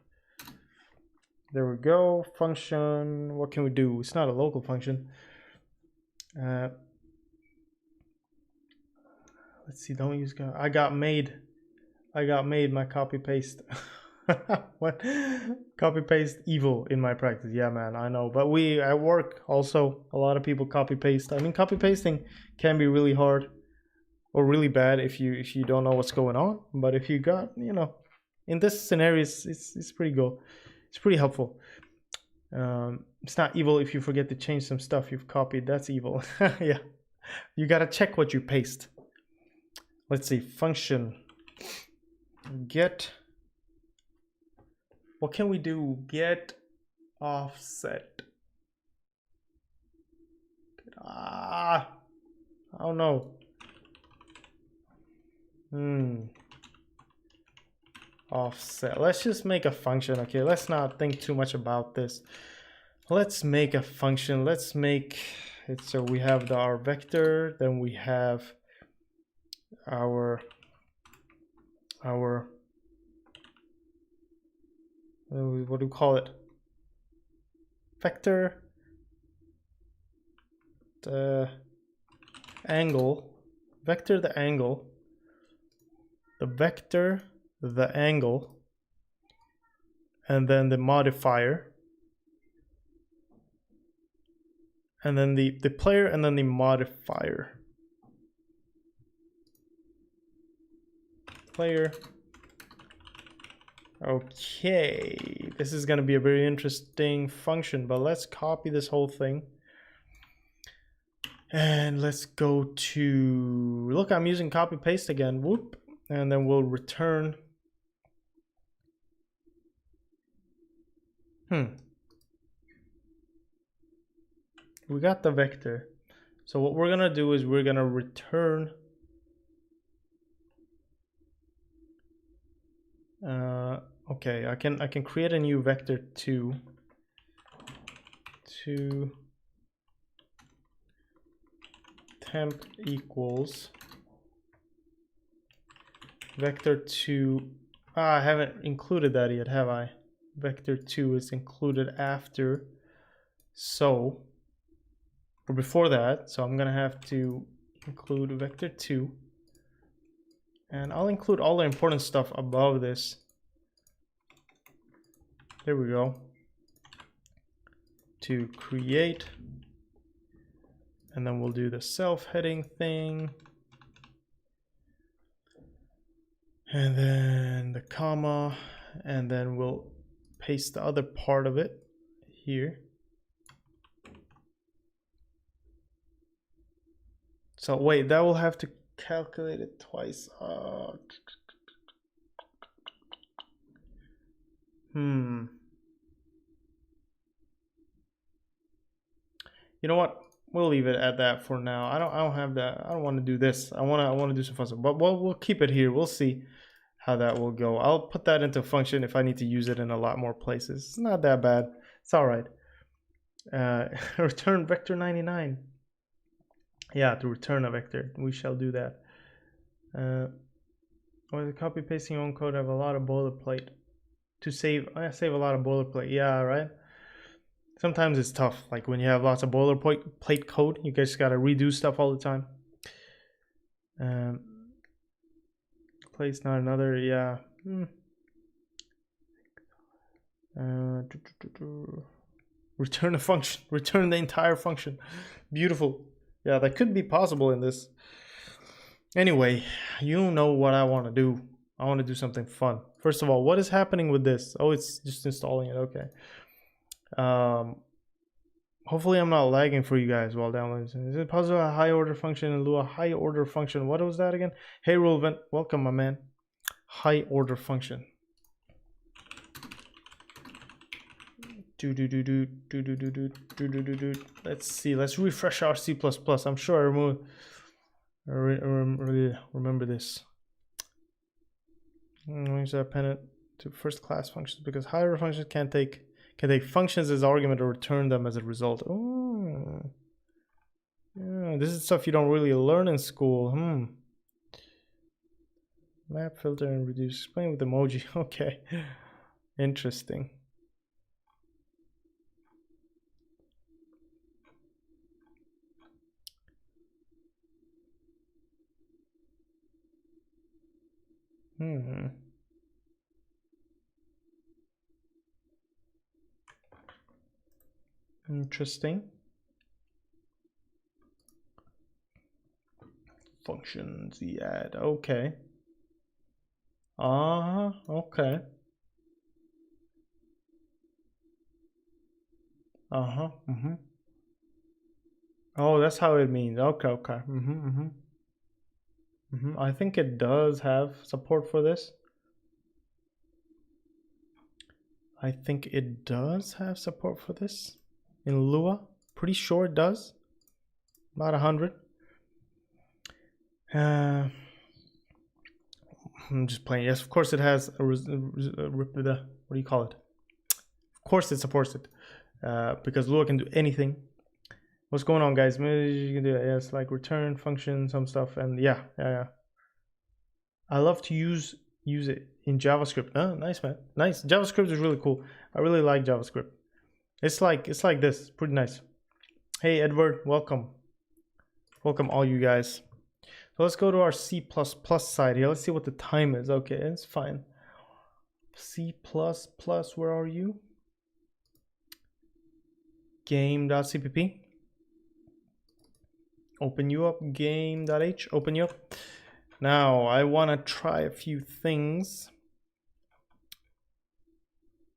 there we go. Function, what can we do? It's not a local function. Let's see, don't use, I got made my copy paste. What? Copy paste evil in my practice. Yeah, man, I know. But at work also, a lot of people copy paste. I mean, copy pasting can be really hard or really bad if you don't know what's going on. But if you got, you know, in this scenario, it's pretty good. It's pretty helpful. It's not evil if you forget to change some stuff you've copied. That's evil. Yeah, you gotta check what you paste. Let's see, function get. What can we do? Get offset. I don't know. Offset. Let's just make a function. Okay, let's not think too much about this. Let's make a function. Let's make it so we have our vector, then we have our what do we call it? Vector, the angle, vector, the angle, the vector, the angle, and then the modifier, and then the player, and then the modifier. Player. Okay, this is going to be a very interesting function, but let's copy this whole thing. And let's go to, look, I'm using copy paste again, whoop, and then we'll return. We got the vector. So what we're going to do is we're going to return okay, I can create a new vector 2 temp equals vector 2. I haven't included that yet, have I? Vector 2 is included after so, or before that, so I'm gonna have to include vector 2, and I'll include all the important stuff above this. There we go. To create, and then we'll do the self heading thing, and then the comma, and then we'll paste the other part of it here. So wait, that will have to calculate it twice. You know what? We'll leave it at that for now. I don't have that. I don't want to do this. I want to do some fun stuff. But we'll keep it here. We'll see how that will go. I'll put that into function if I need to use it in a lot more places. It's not that bad. It's all right. Return vector 99. Yeah, to return a vector. We shall do that. Or the copy pasting your own code, have a lot of boilerplate to save. I save a lot of boilerplate. Yeah, right. Sometimes it's tough. Like when you have lots of boilerplate code, you guys gotta redo stuff all the time. Place not another. Yeah. Return a function. Return the entire function. Beautiful. Yeah, that could be possible in this. Anyway, you know what I want to do. I want to do something fun. First of all, what is happening with this? Oh, it's just installing it. Okay. Hopefully I'm not lagging for you guys while downloading. Is it possible a high order function in Lua? High order function. What was that again? Hey Relevant, welcome my man. High order function. Let's see. Let's refresh our C++. I'm sure I really remember this. Use that append to first class functions because higher functions can take functions as argument or return them as a result. Oh, yeah, this is stuff you don't really learn in school. Map filter and reduce. Explain with emoji. Okay, interesting. Interesting. Function z add. Okay. Okay. Oh, that's how it means. Okay. I think it does have support for this. I think it does have support for this in Lua. Pretty sure it does. About 100. I'm just playing. Yes, of course it has what do you call it? Of course it supports it because Lua can do anything. What's going on, guys? Maybe you can do it. Yes, like return function, some stuff, and yeah. I love to use it in JavaScript. Oh, nice, man. Nice. JavaScript is really cool. I really like JavaScript. It's like this. Pretty nice. Hey, Edward, welcome. Welcome all you guys. So let's go to our C++ side here. Let's see what the time is. Okay, it's fine. C++, where are you? Game.cpp. Open you up. Game.h. Open you up. Now I want to try a few things.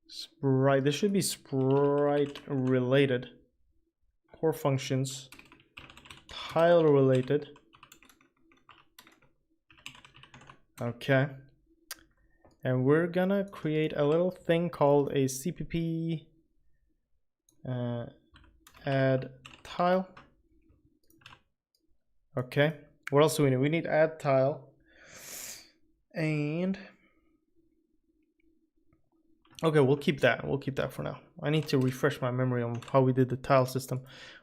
Sprite. This should be sprite related. Core functions. Tile related. Okay. And we're gonna create a little thing called a CPP add tile. Okay. What else do we need? We need add tile. And okay, we'll keep that. We'll keep that for now. I need to refresh my memory on how we did the tile system.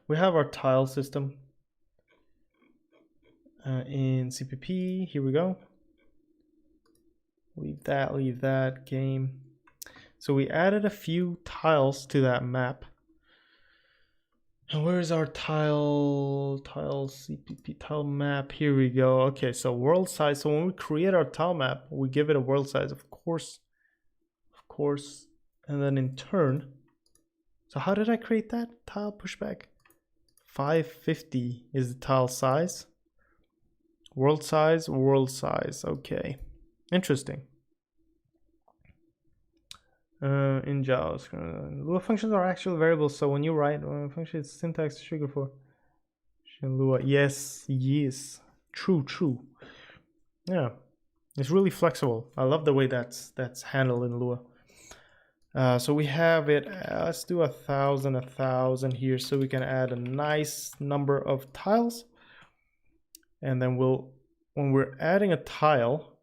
We have our tile system in CPP. Here we go. Leave that game. So we added a few tiles to that map. And where's our tile CPP tile map? Here we go. Okay, so world size. So when we create our tile map, we give it a world size, of course, and then in turn. So how did I create that tile pushback? 550 is the tile size. World size. Okay, interesting. In JavaScript, Lua functions are actual variables. So when you write function, it's syntax trigger for Lua. Yes, true. Yeah, it's really flexible. I love the way that's handled in Lua. So we have it. Let's do 1,000 here, so we can add a nice number of tiles. And then when we're adding a tile,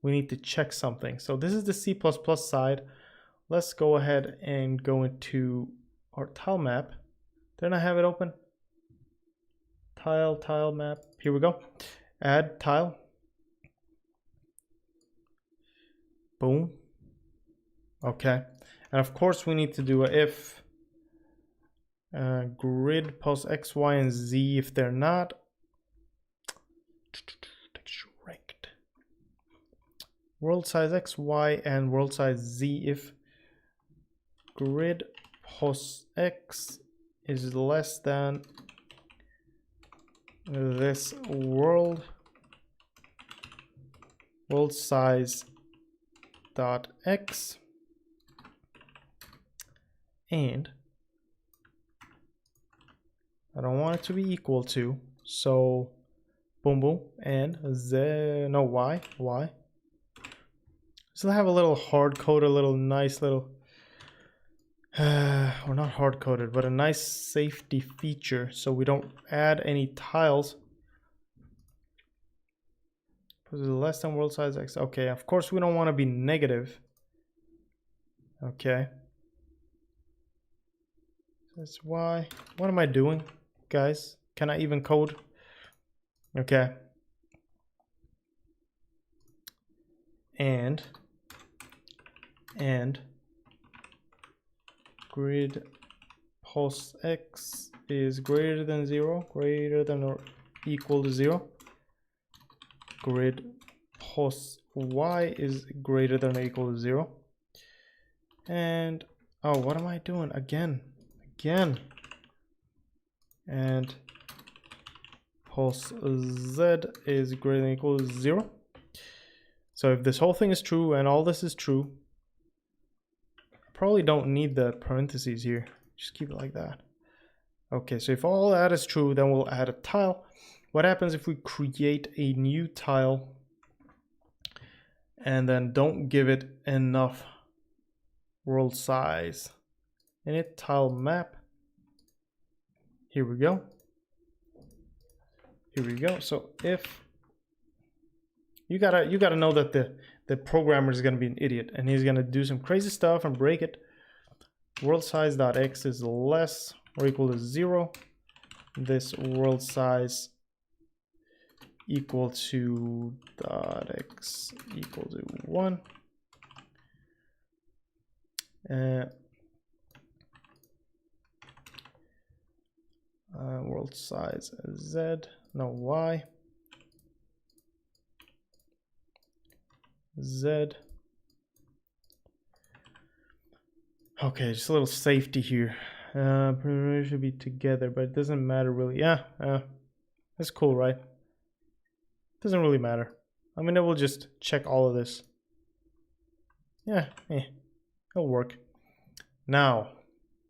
we need to check something. So this is the C++ side. Let's go ahead and go into our tile map. Didn't I have it open? Tile map. Here we go. Add tile. Boom. Okay. And of course we need to do a if grid post X, Y, and Z if they're not. World size X, Y, and world size Z if grid post X is less than this world size dot X, and I don't want it to be equal to. So boom, boom, and Z, no, Y. So I have a little hard code, a little nice little, or not hard coded, but a nice safety feature. So we don't add any tiles. Less than world size X. Okay, of course we don't want to be negative. Okay. That's Y. What am I doing, guys? Can I even code? Okay. And grid pos X is greater than 0, greater than or equal to 0. Grid pos Y is greater than or equal to 0. And oh, what am I doing again? And pos Z is greater than or equal to 0. So if this whole thing is true and all this is true, I probably don't need the parentheses here. Just keep it like that. Okay, so if all that is true, then we'll add a tile. What happens if we create a new tile and then don't give it enough world size? Init tile map. Here we go. So if you gotta know that the programmer is gonna be an idiot and he's gonna do some crazy stuff and break it. World size.x is less or equal to 0. This world size equal to .x equal to 1. World size Z, no Y. Z. Okay, just a little safety here. Should be together, but it doesn't matter really. Yeah, that's cool, right? Doesn't really matter. I mean, it will just check all of this. Yeah, it'll work. Now,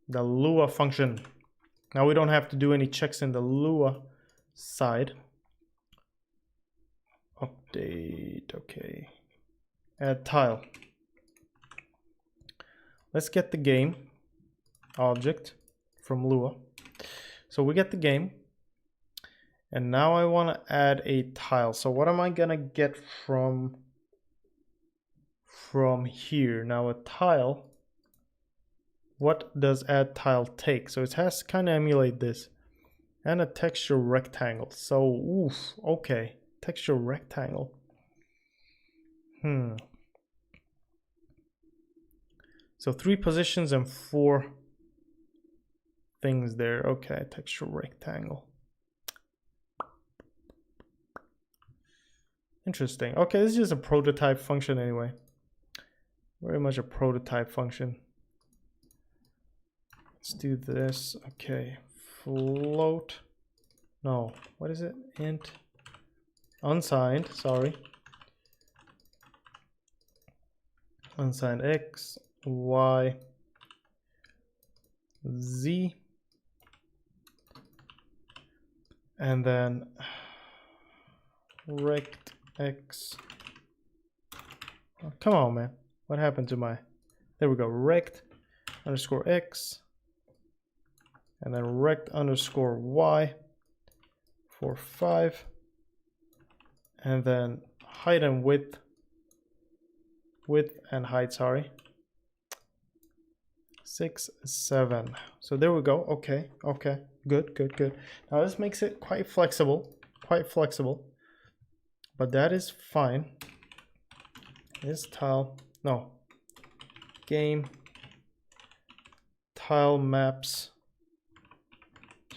the Lua function. Now we don't have to do any checks in the Lua side. Update, okay. Add tile. Let's get the game object from Lua. So we get the game. And now I want to add a tile. So what am I gonna get from here? Now a tile, what does add tile take? So it has to kind of emulate this. And a texture rectangle. So, oof, okay. Texture rectangle. So 3 positions and 4 things there. Okay, texture rectangle. Interesting. Okay, this is just a prototype function anyway. Very much a prototype function. Let's do this. Okay, float. No, what is it? Int. Unsigned, sorry. Unsigned X, Y, Z. And then rect X. Oh, come on, man. What happened to my... There we go. Rect underscore X. And then rect underscore Y for 5. And then height and width. Width and height, sorry. 6, 7. So there we go. Okay. Okay. Good, good, good. Now this makes it quite flexible. But that is fine. This tile, no. Game tile maps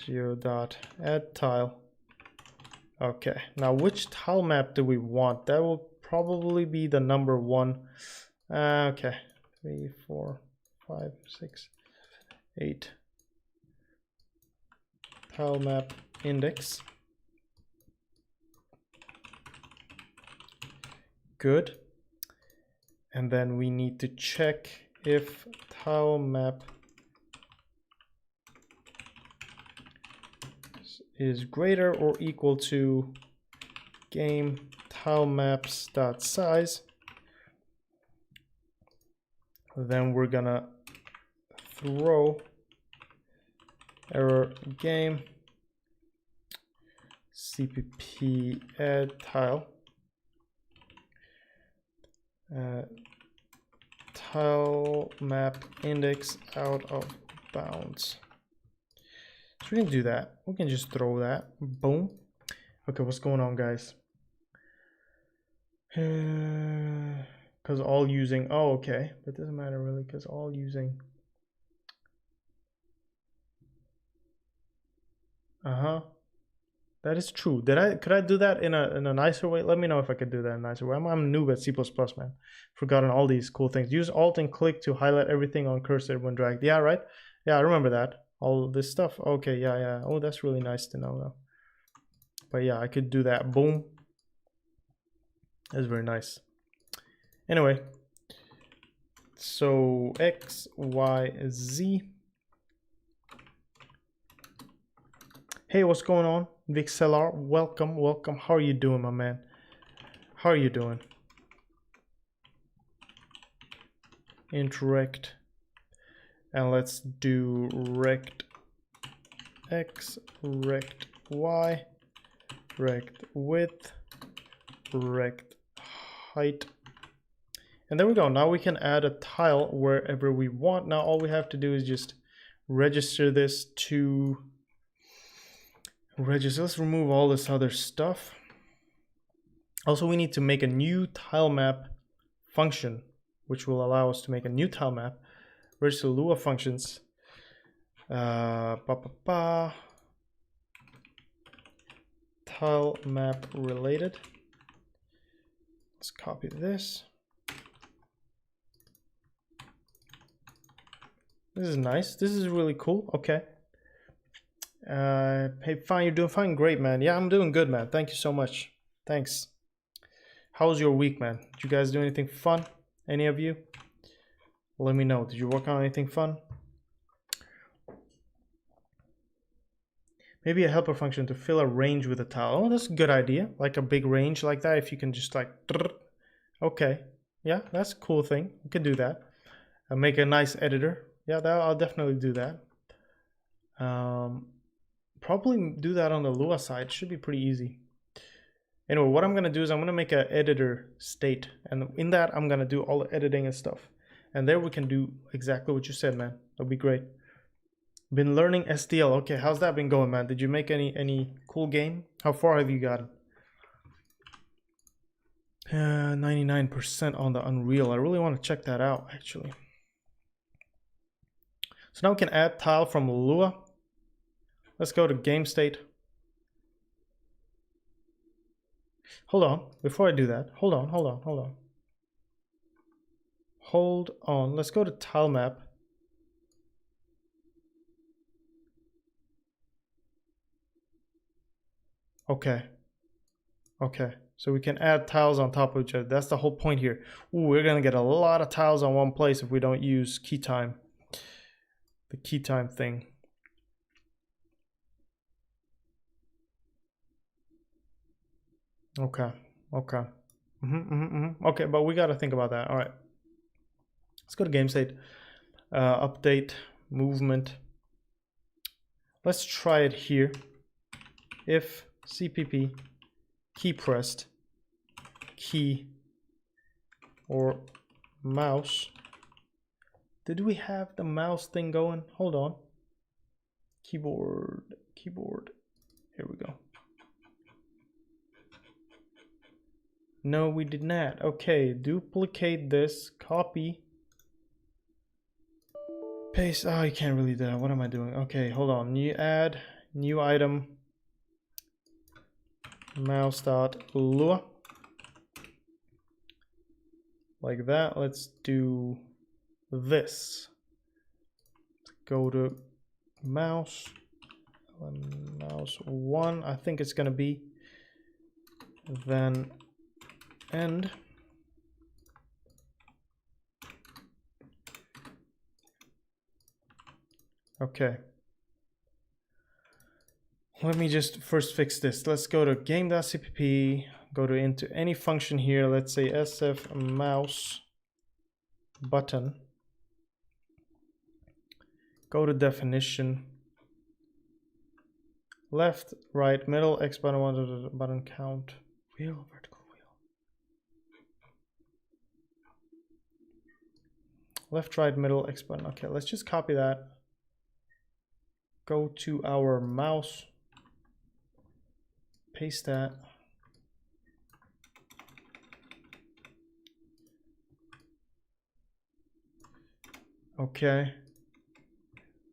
geo.add tile. Okay, now which tile map do we want? That will probably be the number 1. Okay, 3, 4, 5, 6, 8. Tile map index. Good. And then we need to check if tile map is greater or equal to game tilemaps.size, then we're gonna throw error game cpp add tile tile map index out of bounds. So we can do that. We can just throw that. Boom. Okay, what's going on, guys? Because all using, oh, okay, that doesn't matter really, because all using that is true. Could I do that in a nicer way? Let me know if I could do that in a nicer way. I'm a noob at C++, man. Forgotten all these cool things. Use Alt and click to highlight everything on cursor when dragged. Yeah, right? Yeah, I remember that. All this stuff. Okay, yeah. Oh, that's really nice to know though. But yeah, I could do that. Boom. That's very nice. Anyway, so X, Y, Z. Hey, what's going on? Vixelar, welcome. How are you doing, my man? How are you doing? Interact. And let's do rect X, rect Y, rect width, rect height. And there we go. Now we can add a tile wherever we want. Now all we have to do is just register this to register. Let's remove all this other stuff. Also, we need to make a new tile map function, which will allow us to make a new tile map. Register Lua functions. Tile map related. Let's copy this. This is nice. This is really cool. Okay. Hey, fine. You're doing fine. Great, man. Yeah, I'm doing good, man. Thank you so much. Thanks. How was your week, man? Did you guys do anything fun? Any of you? Let me know. Did you work on anything fun? Maybe a helper function to fill a range with a tile. Oh, that's a good idea. Like a big range like that. If you can just like, okay. Yeah, that's a cool thing. You can do that. Make a nice editor. Yeah, I'll definitely do that. Probably do that on the Lua side. Should be pretty easy. Anyway, what I'm going to do is I'm going to make an editor state. And in that, I'm going to do all the editing and stuff. And there we can do exactly what you said, man. That'll be great. Been learning STL. Okay, how's that been going, man? Did you make any cool game? How far have you gotten? 99% on the Unreal. I really want to check that out, actually. So now we can add tile from Lua. Let's go to game state. Hold on, before I do that, hold on. Let's go to tile map. Okay. So we can add tiles on top of each other. That's the whole point here. Ooh, we're gonna get a lot of tiles on one place if we don't use key time. The key time thing. Okay. Okay, but we got to think about that. All right. Let's go to game state. Update movement. Let's try it here. If CPP key pressed key or mouse. Did we have the mouse thing going? Hold on. Keyboard. Here we go. No, we did not. Okay, duplicate this, copy, paste. Oh, you can't really do that. What am I doing? Okay, hold on. New item, mouse.lua. Like that. Let's do this. Go to mouse 1. I think it's gonna be. Then end. Okay. Let me just first fix this. Let's go to game.cpp, go to into any function here. Let's say sf mouse button. Go to definition. Left, right, middle, X button, one button count. Wheel, vertical wheel. Left, right, middle, X button. Okay, let's just copy that. Go to our mouse. Paste that. Okay.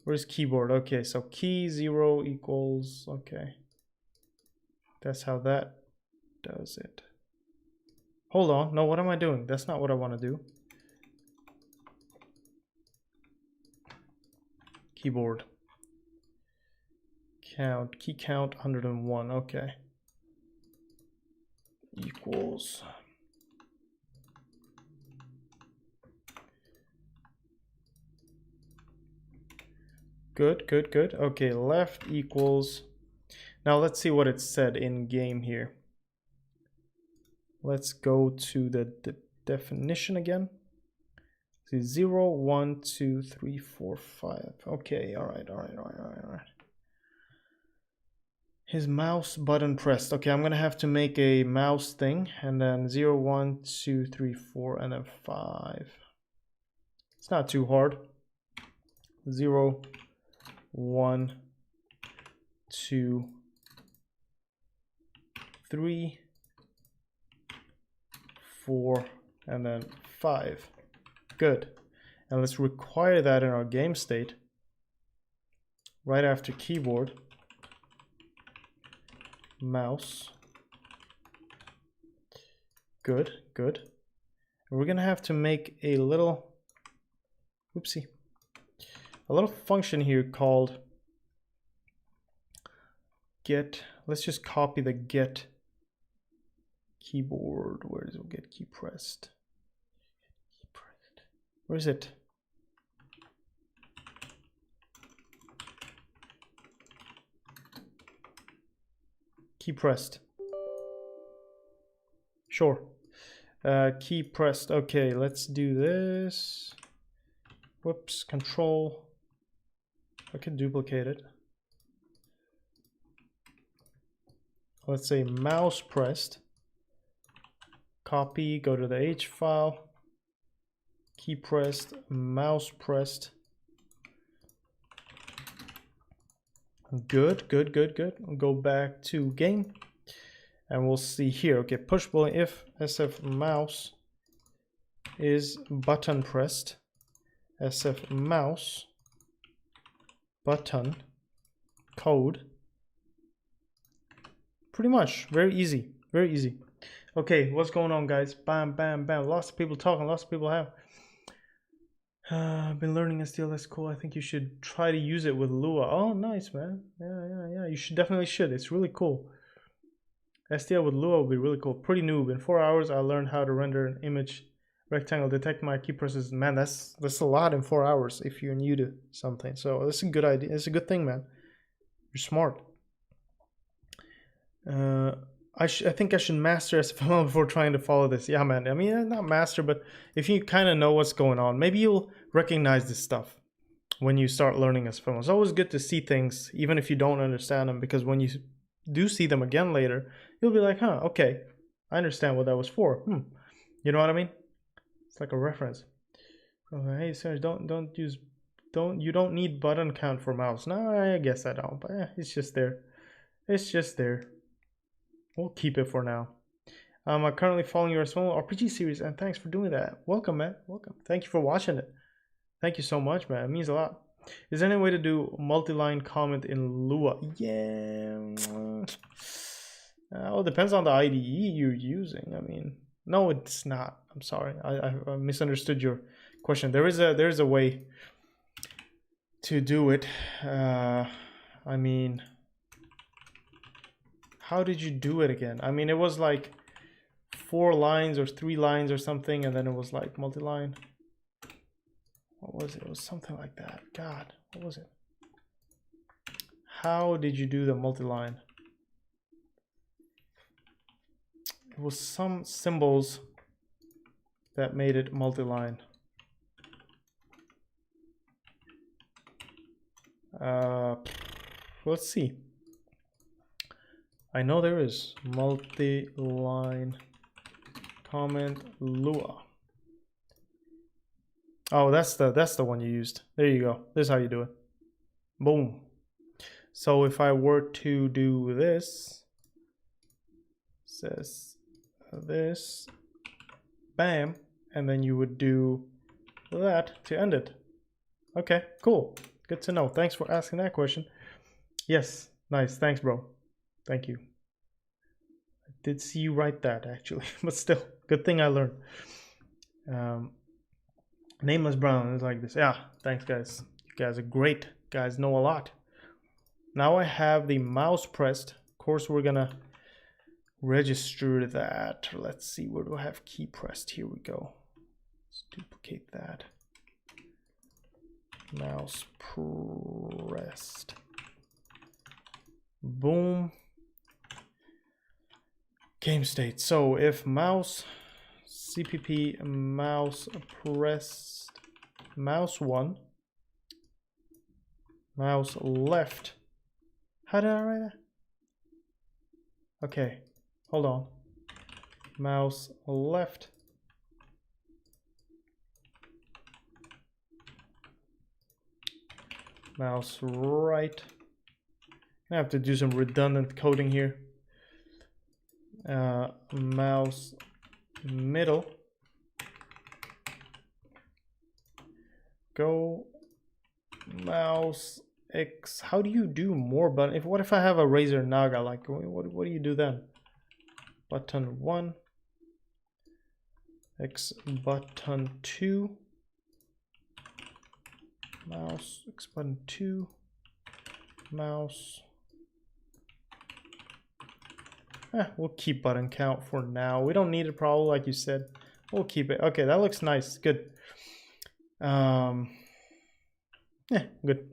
Where's keyboard? Okay, so key 0 equals, okay. That's how that does it. Hold on, no, what am I doing? That's not what I want to do. Keyboard. Count, key count 101, okay. Equals. Good, good, good. Okay, left equals. Now let's see what it said in game here. Let's go to the definition again. See 0, 1, 2, 3, 4, 5. Okay, all right. His mouse button pressed. Okay, I'm gonna have to make a mouse thing, and then 0, 1, 2, 3, 4, and then 5. It's not too hard. 0, 1, 2, 3, 4, and then 5. Good. And let's require that in our game state. Right after keyboard, mouse. Good, good. And we're gonna have to make a little, oopsie, a little function here called get. Let's just copy the get keyboard. Where is it? Get key pressed. Where is it? Key pressed. Sure. Key pressed. Okay, let's do this. Whoops, control. I can duplicate it. Let's say mouse pressed. Copy, go to the H file. Key pressed, mouse pressed. Good, good, good, good. We'll go back to game and we'll see here. Okay, push button if sf mouse is button pressed, sf mouse button code. Pretty much, very easy, very easy. Okay, what's going on, guys? Bam, bam, bam. Lots of people talking, lots of people have. I've been learning STL, that's cool. I think you should try to use it with Lua. Oh, nice, man. Yeah. You should definitely should. It's really cool. STL with Lua will be really cool. Pretty noob. In 4 hours, I learned how to render an image rectangle, detect my key presses. Man, that's a lot in 4 hours if you're new to something. So that's a good idea. It's a good thing, man. You're smart. I think I should master SFML before trying to follow this. Yeah, man. I mean, not master, but if you kind of know what's going on, maybe you'll recognize this stuff when you start learning SFML. It's always good to see things, even if you don't understand them, because when you do see them again later, you'll be like, huh, okay, I understand what that was for. You know what I mean? It's like a reference. Hey, sir, you don't need button count for mouse. No, I guess I don't, but it's just there. It's just there. We'll keep it for now. I'm currently following your small RPG series, and thanks for doing that. Welcome, man. Welcome. Thank you for watching it. Thank you so much, man. It means a lot. Is there any way to do multi-line comment in Lua? Yeah. Well, it depends on the IDE you're using. I mean, no, it's not. I'm sorry. I misunderstood your question. There is a way to do it. I mean, how did you do it again? I mean, it was like 4 lines or 3 lines or something, and then it was like multi-line. What was it? It was something like that. God, what was it? how did you do the multi-line? It was some symbols that made it multi-line. Let's see. I know there is multi-line comment Lua. Oh, that's the one you used. There you go. This is how you do it. Boom. So if I were to do this, says this, bam, and then you would do that to end it. Okay, cool. Good to know. Thanks for asking that question. Yes, nice. Thanks, bro. Thank you. I did see you write that actually, but still, good thing I learned. Nameless Brown is like this. Yeah, thanks guys. You guys are great. You guys know a lot. Now I have the mouse pressed. Of course, we're gonna register that. Let's see, where do I have key pressed? Here we go. Let's duplicate that. Mouse pressed. Boom. Game state. So if mouse CPP mouse pressed, mouse 1, mouse left. How did I write that? Okay, hold on. Mouse left. Mouse right. I have to do some redundant coding here. Mouse middle. Go. Mouse X. How do you do more button? What if I have a Razer Naga? Like, what do you do then? Button 1. X button 2. Mouse X button 2. Mouse. We'll keep button count for now. We don't need it probably, like you said. We'll keep it. Okay, that looks nice. Good. Yeah, good.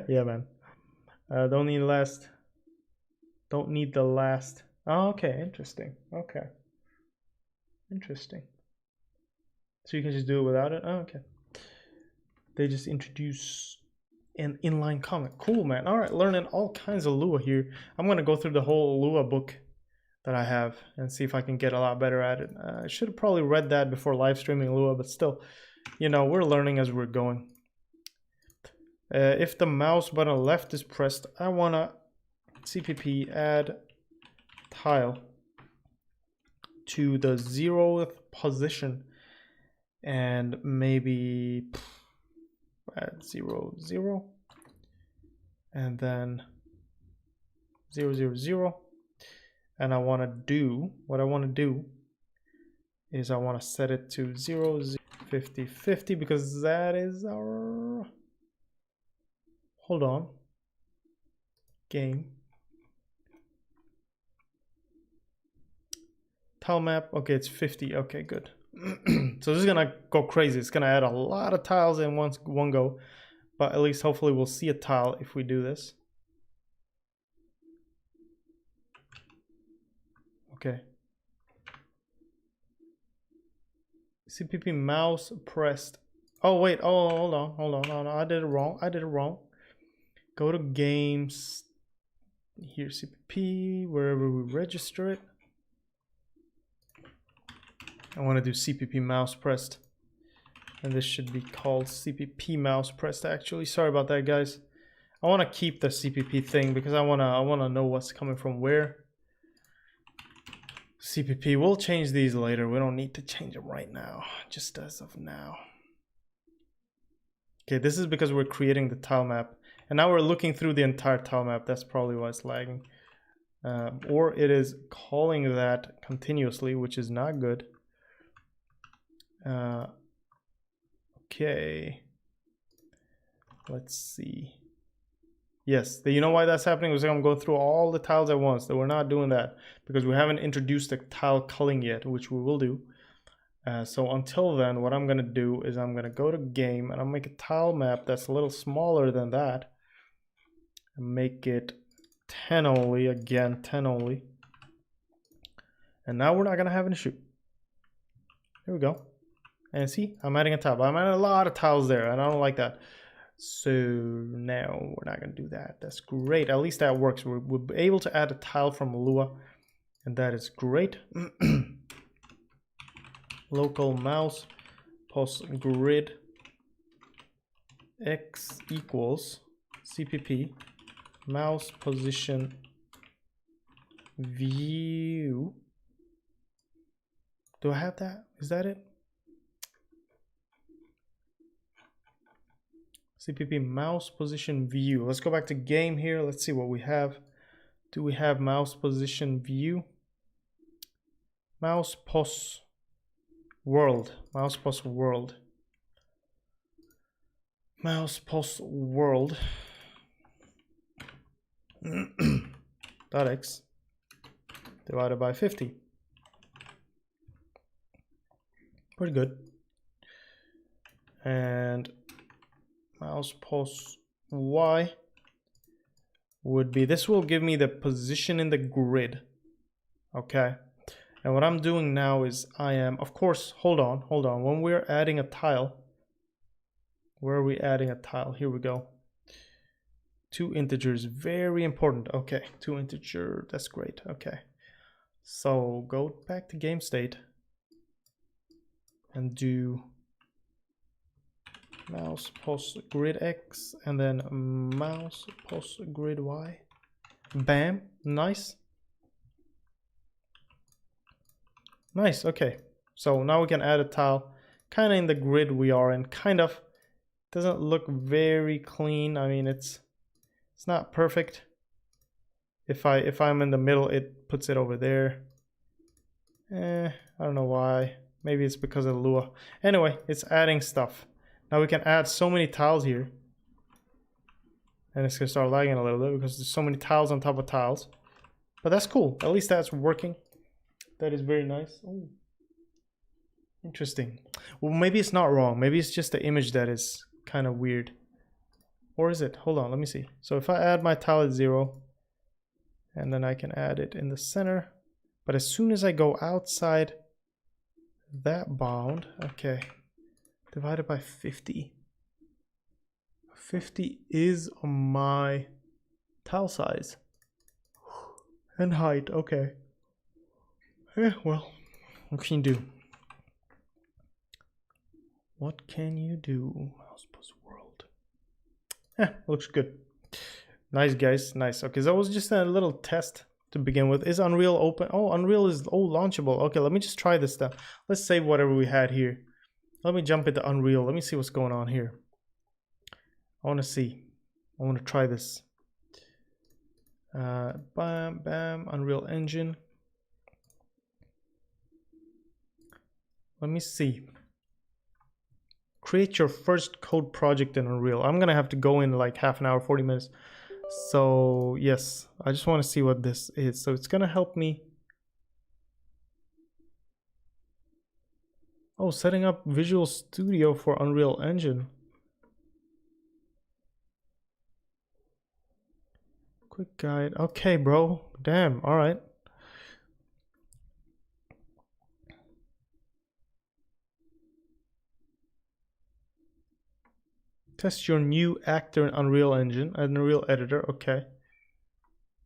Yeah, man. Don't need last. Don't need the last. Oh, okay, interesting. Okay. Interesting. So you can just do it without it? Oh, okay. They just introduce an inline comment. Cool, man. All right, learning all kinds of Lua here. I'm going to go through the whole Lua book that I have and see if I can get a lot better at it. I should have probably read that before live streaming Lua, but still, you know, we're learning as we're going. If the mouse button left is pressed, I want to CPP add tile to the 0th position and maybe add 0, 0 and then 0, 0, 0. And I want to do, what I want to do is I want to set it to 0, 0, 50, 50 because that is our, hold on, game. Tile map, okay, it's 50, okay, good. So this is gonna go crazy. It's gonna add a lot of tiles in one go, but at least hopefully we'll see a tile if we do this. Okay. CPP mouse pressed. Oh wait, oh hold on, no, I did it wrong. Go to games. Here CPP, wherever we register it. I want to do CPP mouse pressed, and this should be called CPP mouse pressed actually. Sorry about that, guys. I want to keep the CPP thing because I want to know what's coming from where. CPP, we'll change these later. We don't need to change them right now, just as of now. Okay, this is because we're creating the tile map, and now we're looking through the entire tile map. That's probably why it's lagging, or it is calling that continuously, which is not good. Okay, let's see. Yes, you know why that's happening? We're going to go through all the tiles at once. That we're not doing that because we haven't introduced the tile culling yet, which we will do. So until then, what I'm gonna do is I'm gonna go to game and I'll make a tile map that's a little smaller than that. And make it 10 only, again, 10 only. And now we're not gonna have an issue. Here we go. And see, I'm adding a tile, but I'm adding a lot of tiles there and I don't like that. So now we're not gonna do that. That's great, at least that works. We're able to add a tile from Lua and that is great. Local mouse pos grid x equals cpp mouse position view. Do I have that? Is that it? cpp mouse position view. Let's go back to game here. Let's see what we have. Do we have mouse position view? Mouse pos world. Mouse pos world. Mouse pos world. dot x divided by 50. Pretty good. And mouse pos y would be, this will give me the position in the grid. Okay. And what I'm doing now is I am, of course, hold on. When we're adding a tile, where are we adding a tile? Here we go. 2 integers, very important. Okay, 2 integer, that's great. Okay. So go back to game state and do mouse pos grid x and then mouse pos grid y. Bam, nice. Nice, okay. So now we can add a tile kind of in the grid we are in. Kind of doesn't look very clean. I mean, it's not perfect. If I'm in the middle, it puts it over there. I don't know why. Maybe it's because of Lua. Anyway, it's adding stuff. Now we can add so many tiles here. And it's gonna start lagging a little bit because there's so many tiles on top of tiles. But that's cool. At least that's working. That is very nice. Ooh. Interesting. Well, maybe it's not wrong. Maybe it's just the image that is kind of weird. Or is it? Hold on, let me see. So if I add my tile at 0, and then I can add it in the center. But as soon as I go outside that bound, okay, divided by 50. 50 is my tile size. And height, okay. Yeah, well, what can you do? What can you do? Mouse plus world. Yeah, looks good. Nice, guys, nice. Okay, so that was just a little test to begin with. Is Unreal open? Oh, Unreal is launchable. Okay, let me just try this stuff. Let's save whatever we had here. Let me jump into Unreal. Let me see what's going on here. I want to see. I want to try this. Bam, bam, Unreal Engine. Let me see. Create your first code project in Unreal. I'm gonna have to go in like half an hour, 40 minutes. So yes, I just want to see what this is. So it's gonna help me. Oh, setting up Visual Studio for Unreal Engine. Quick guide. Okay, bro. Damn. All right. Test your new actor in Unreal Engine, Unreal Editor. Okay.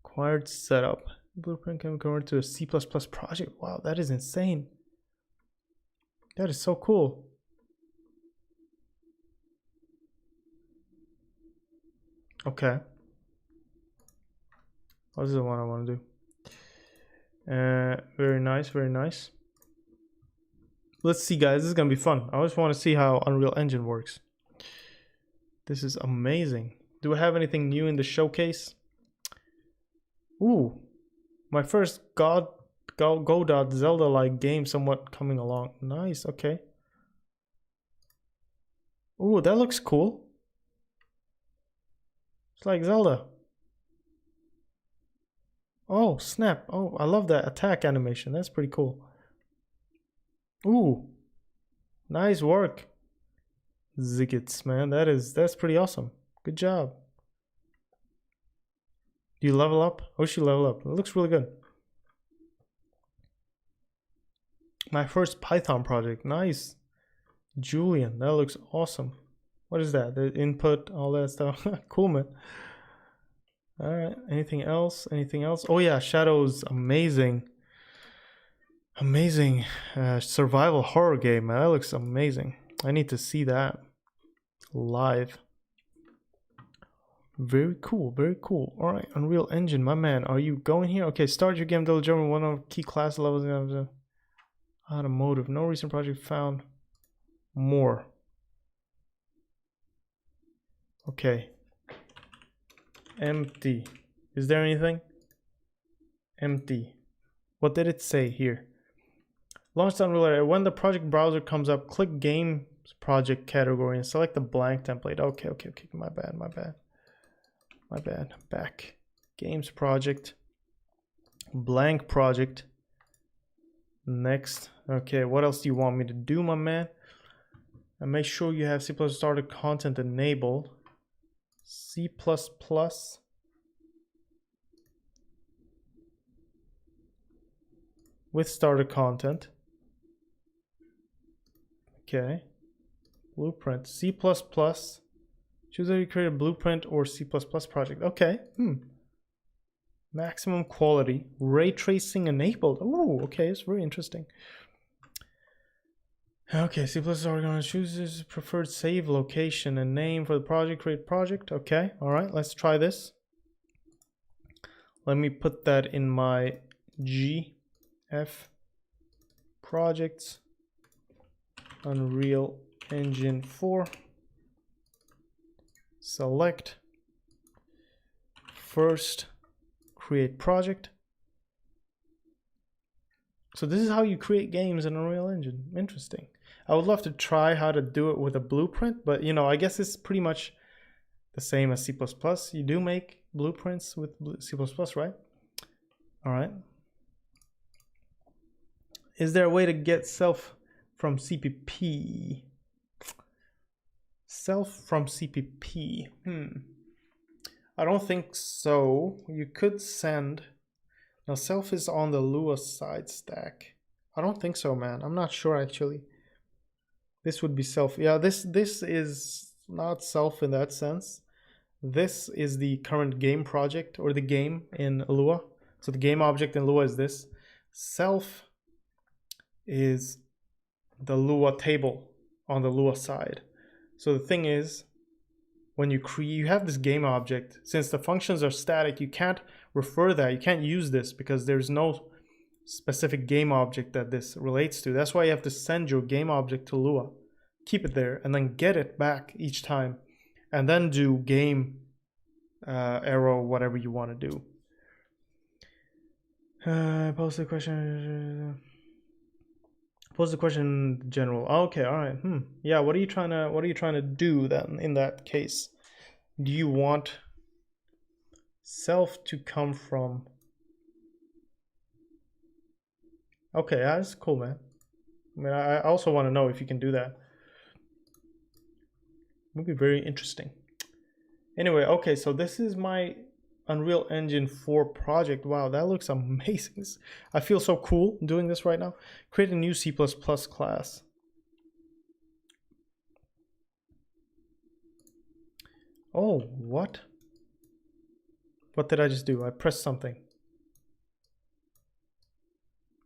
Required setup. Blueprint can be converted to a C++ project. Wow, that is insane. That is so cool. Okay. Oh, this is the one I want to do. Very nice, very nice. Let's see, guys. This is gonna be fun. I just want to see how Unreal Engine works. This is amazing. Do I have anything new in the showcase? Ooh, my first Godot Zelda-like game somewhat coming along. Nice, okay. Ooh, that looks cool. It's like Zelda. Oh, snap. Oh, I love that attack animation. That's pretty cool. Ooh, Nice work. Ziggets, man. That's pretty awesome. Good job. Do you level up? Oh, she level up. It looks really good. My first Python project. Nice. Julian, that looks awesome. What is that? The input, all that stuff. Cool, man. All right. Anything else? Anything else? Oh yeah, Shadows. Amazing. Amazing. Survival horror game, man. That looks amazing. I need to see that live. Very cool. Very cool. All right. Unreal Engine, my man. Are you going here? Okay. Start your game. German. One of key class levels. Automotive. No recent project found. More. Okay. Empty. Is there anything? Empty. What did it say here? Launch the Unreal Engine. When the project browser comes up, click Games Project category and select the blank template. Okay. My bad. Back. Games Project. Blank project. Next. Okay, what else do you want me to do, my man? And make sure you have C++ starter content enabled. C++ with starter content. Okay. Blueprint. C++. Choose whether you create a blueprint or C++ project. Okay. Maximum quality. Ray tracing enabled. Oh, okay. It's very interesting. Okay. C++ organ chooses preferred save location and name for the project. Create project. Okay. All right. Let's try this. Let me put that in my GF projects. Unreal Engine 4. Select first create project. So this is how you create games in Unreal Engine. Interesting. I would love to try how to do it with a blueprint, but you know, I guess it's pretty much the same as C++. You do make blueprints with C++, right? All right. Is there a way to get self from CPP? Self from CPP. I don't think so. You could send. Now self is on the Lua side stack. I don't think so, man. I'm not sure actually. This would be self. Yeah, this is not self in that sense. This is the current game project or the game in Lua. So the game object in Lua is this. Self is the Lua table on the Lua side. So the thing is, when you have this game object, since the functions are static, you can't refer that. You can't use this because there's no specific game object that this relates to. That's why you have to send your game object to Lua, keep it there, and then get it back each time, and then do game arrow, whatever you want to do. Pose the question. Pose the question general. Okay, all right. Yeah, what are you trying to do then in that case? Do you want self to come from? Okay, that's cool, man. I mean, I also want to know if you can do that. It would be very interesting. Anyway, okay, so this is my Unreal Engine 4 project. Wow, that looks amazing. I feel so cool doing this right now. Create a new C++ class. Oh, what? What did I just do? I pressed something.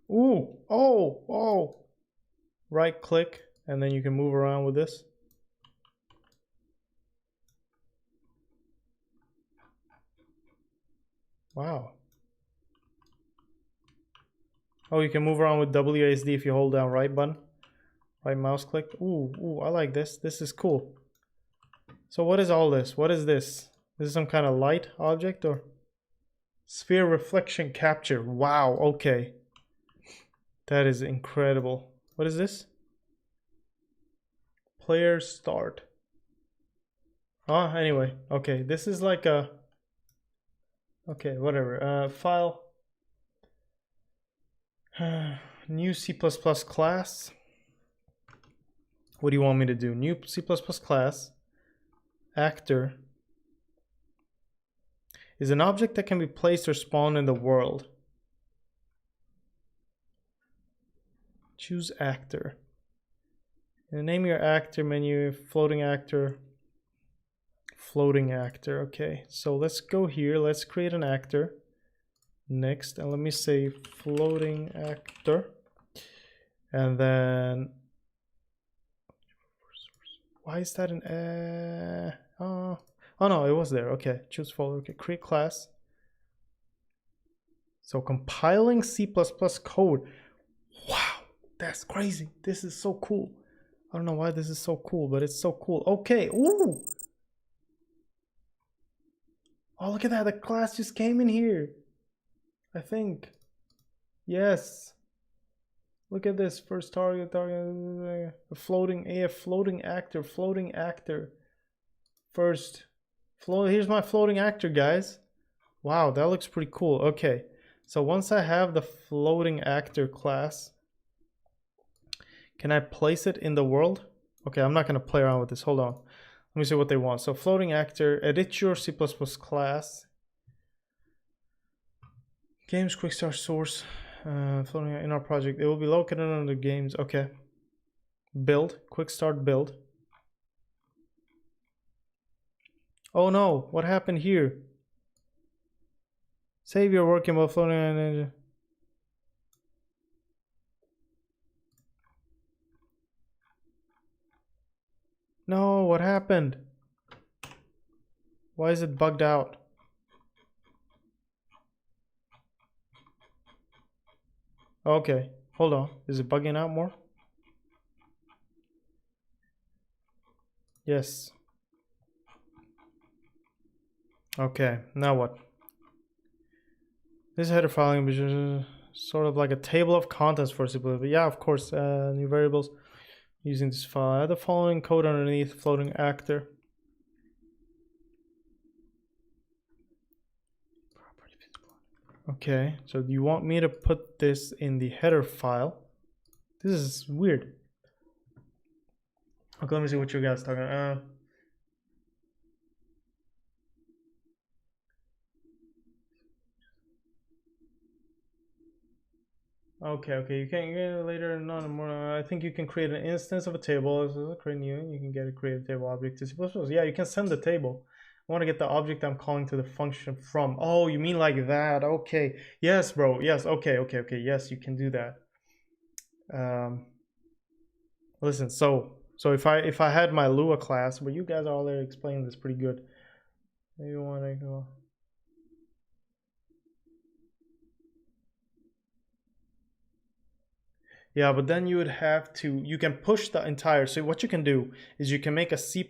Ooh, oh. Right click, and then you can move around with this. Wow. Oh, you can move around with WASD if you hold down right button. Right mouse click. Ooh, I like this. This is cool. So what is all this? What is this? This is some kind of light object or sphere reflection capture. Wow, okay. That is incredible. What is this? Player start. Anyway, okay. This is like a... Okay, whatever. File. New C++ class. What do you want me to do? New C++ class, actor, is an object that can be placed or spawned in the world. Choose actor. And name your actor menu, floating actor. Floating actor, okay. So let's go here, let's create an actor. Next, and let me say floating actor. And then, why is that an, oh no, it was there, okay. Choose folder, okay, create class. So compiling C++ code. Wow, that's crazy. This is so cool. I don't know why this is so cool, but it's so cool. Okay, ooh. Oh, look at that, the class just came in here. I think. Yes. Look at this, first target, floating actor. First, here's my floating actor, guys. Wow, that looks pretty cool. Okay, so once I have the floating actor class, can I place it in the world? Okay, I'm not gonna play around with this, hold on. Let me see what they want. So floating actor, edit your C++ class. Games quick start source, floating in our project. It will be located under games. Okay. Build, quick start build. Oh no, what happened here? Save your working while floating on. No, what happened? Why is it bugged out? Okay, hold on. Is it bugging out more? Yes. Okay, now what? This header file is sort of like a table of contents for C++. But yeah, of course, new variables using this file. Add the following code underneath floating actor. Okay, so you want me to put this in the header file? This is weird. Okay, let me see what you guys talking about. Okay, you can get it later. Not more. I think you can create an instance of a table. So create new. You can get a create a table object to C++. Yeah, you can send the table. I want to get the object I'm calling to the function from. Oh, you mean like that? Okay. Yes, bro. Yes. Okay. Yes, you can do that. Listen. So if I had my Lua class, but you guys are all there explaining this pretty good. Maybe you want to go. Yeah, but then you would have to, you can push the entire, so what you can do is you can make a C++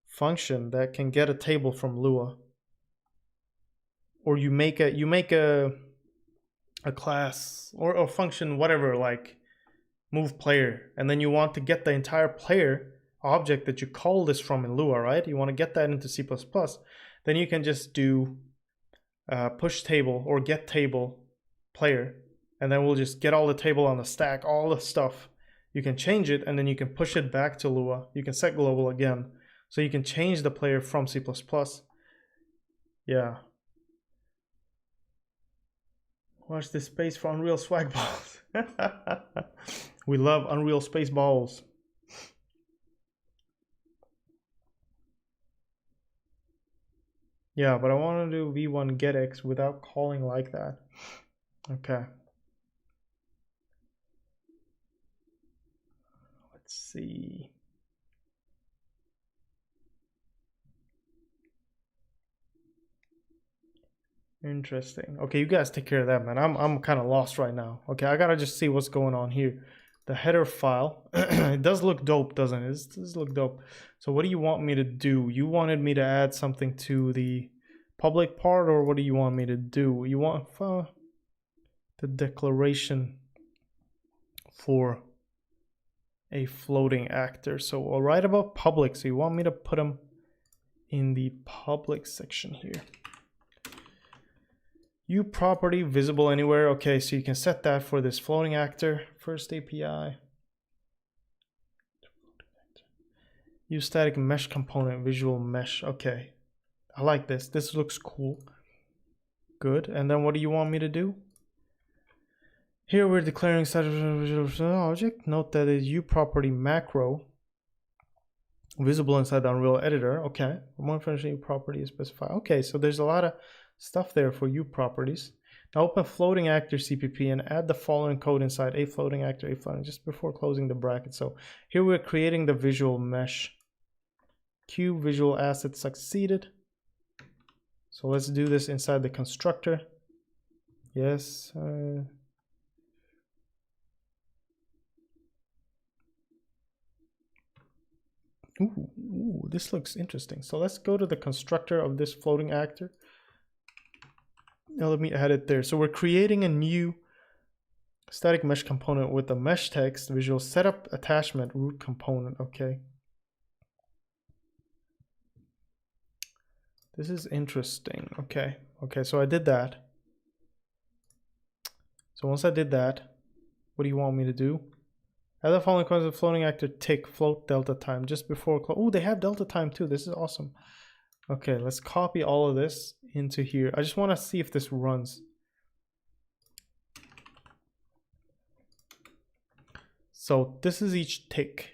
function that can get a table from Lua. Or you make a class or a function, whatever, like move player, and then you want to get the entire player object that you call this from in Lua, right? You want to get that into C++. Then you can just do push table or get table player. And then we'll just get all the table on the stack, all the stuff. You can change it, and then you can push it back to Lua. You can set global again. So you can change the player from C++. Yeah. Watch this space for Unreal swag balls. We love Unreal space balls. Yeah, but I want to do v1 getX without calling like that. Okay. See. Interesting. Okay, you guys take care of that, man. I'm kind of lost right now. Okay, I gotta just see what's going on here. The header file. It does look dope, doesn't it? It does look dope. So what do you want me to do? You wanted me to add something to the public part, or what do you want me to do? You want the declaration for a floating actor. So I'll write about public. So you want me to put them in the public section here. U property visible anywhere. Okay, so you can set that for this floating actor. First API. Use static mesh component, visual mesh. Okay, I like this. This looks cool. Good. And then what do you want me to do? Here we're declaring static visual object. Note that is uProperty macro visible inside the Unreal editor. Okay. For more information, uProperty is specified. Okay, so there's a lot of stuff there for uProperties. Now open floating actor CPP and add the following code inside a floating actor, a floating, just before closing the bracket. So here we're creating the visual mesh. Cube visual asset succeeded. So let's do this inside the constructor. Yes. Ooh, this looks interesting. So let's go to the constructor of this floating actor. Now let me add it there. So we're creating a new static mesh component with the mesh text visual setup attachment root component. Okay. This is interesting. Okay. Okay, so I did that. So once I did that, what do you want me to do? Add the following concept: floating actor tick float delta time just before. Oh, they have delta time too. This is awesome. Okay, let's copy all of this into here. I just want to see if this runs. So this is each tick.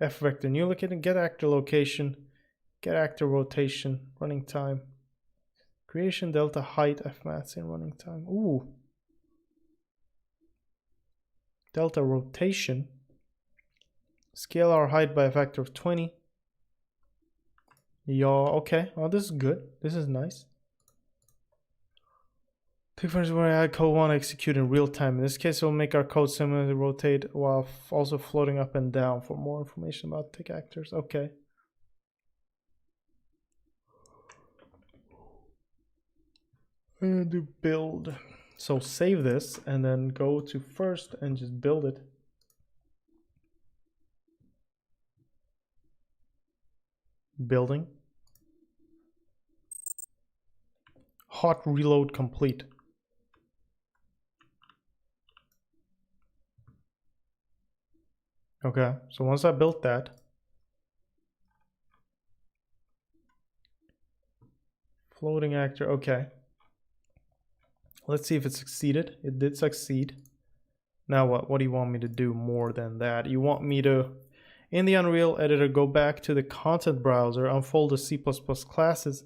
F vector new located, get actor location, get actor rotation, running time, creation delta height, F maths in running time. Ooh. Delta rotation, scale our height by a factor of 20. Yeah, okay. Oh, this is good. This is nice. Tick functions where I add code want to execute in real time. In this case, it will make our code similarly rotate while also floating up and down. For more information about tick actors, okay. I'm gonna do build. So save this and then go to first and just build it. Building. Hot reload complete. Okay, so once I built that, floating actor, okay. Let's see if it succeeded. It did succeed. Now what? What do you want me to do more than that? You want me to, in the Unreal editor, go back to the content browser, unfold the C++ classes.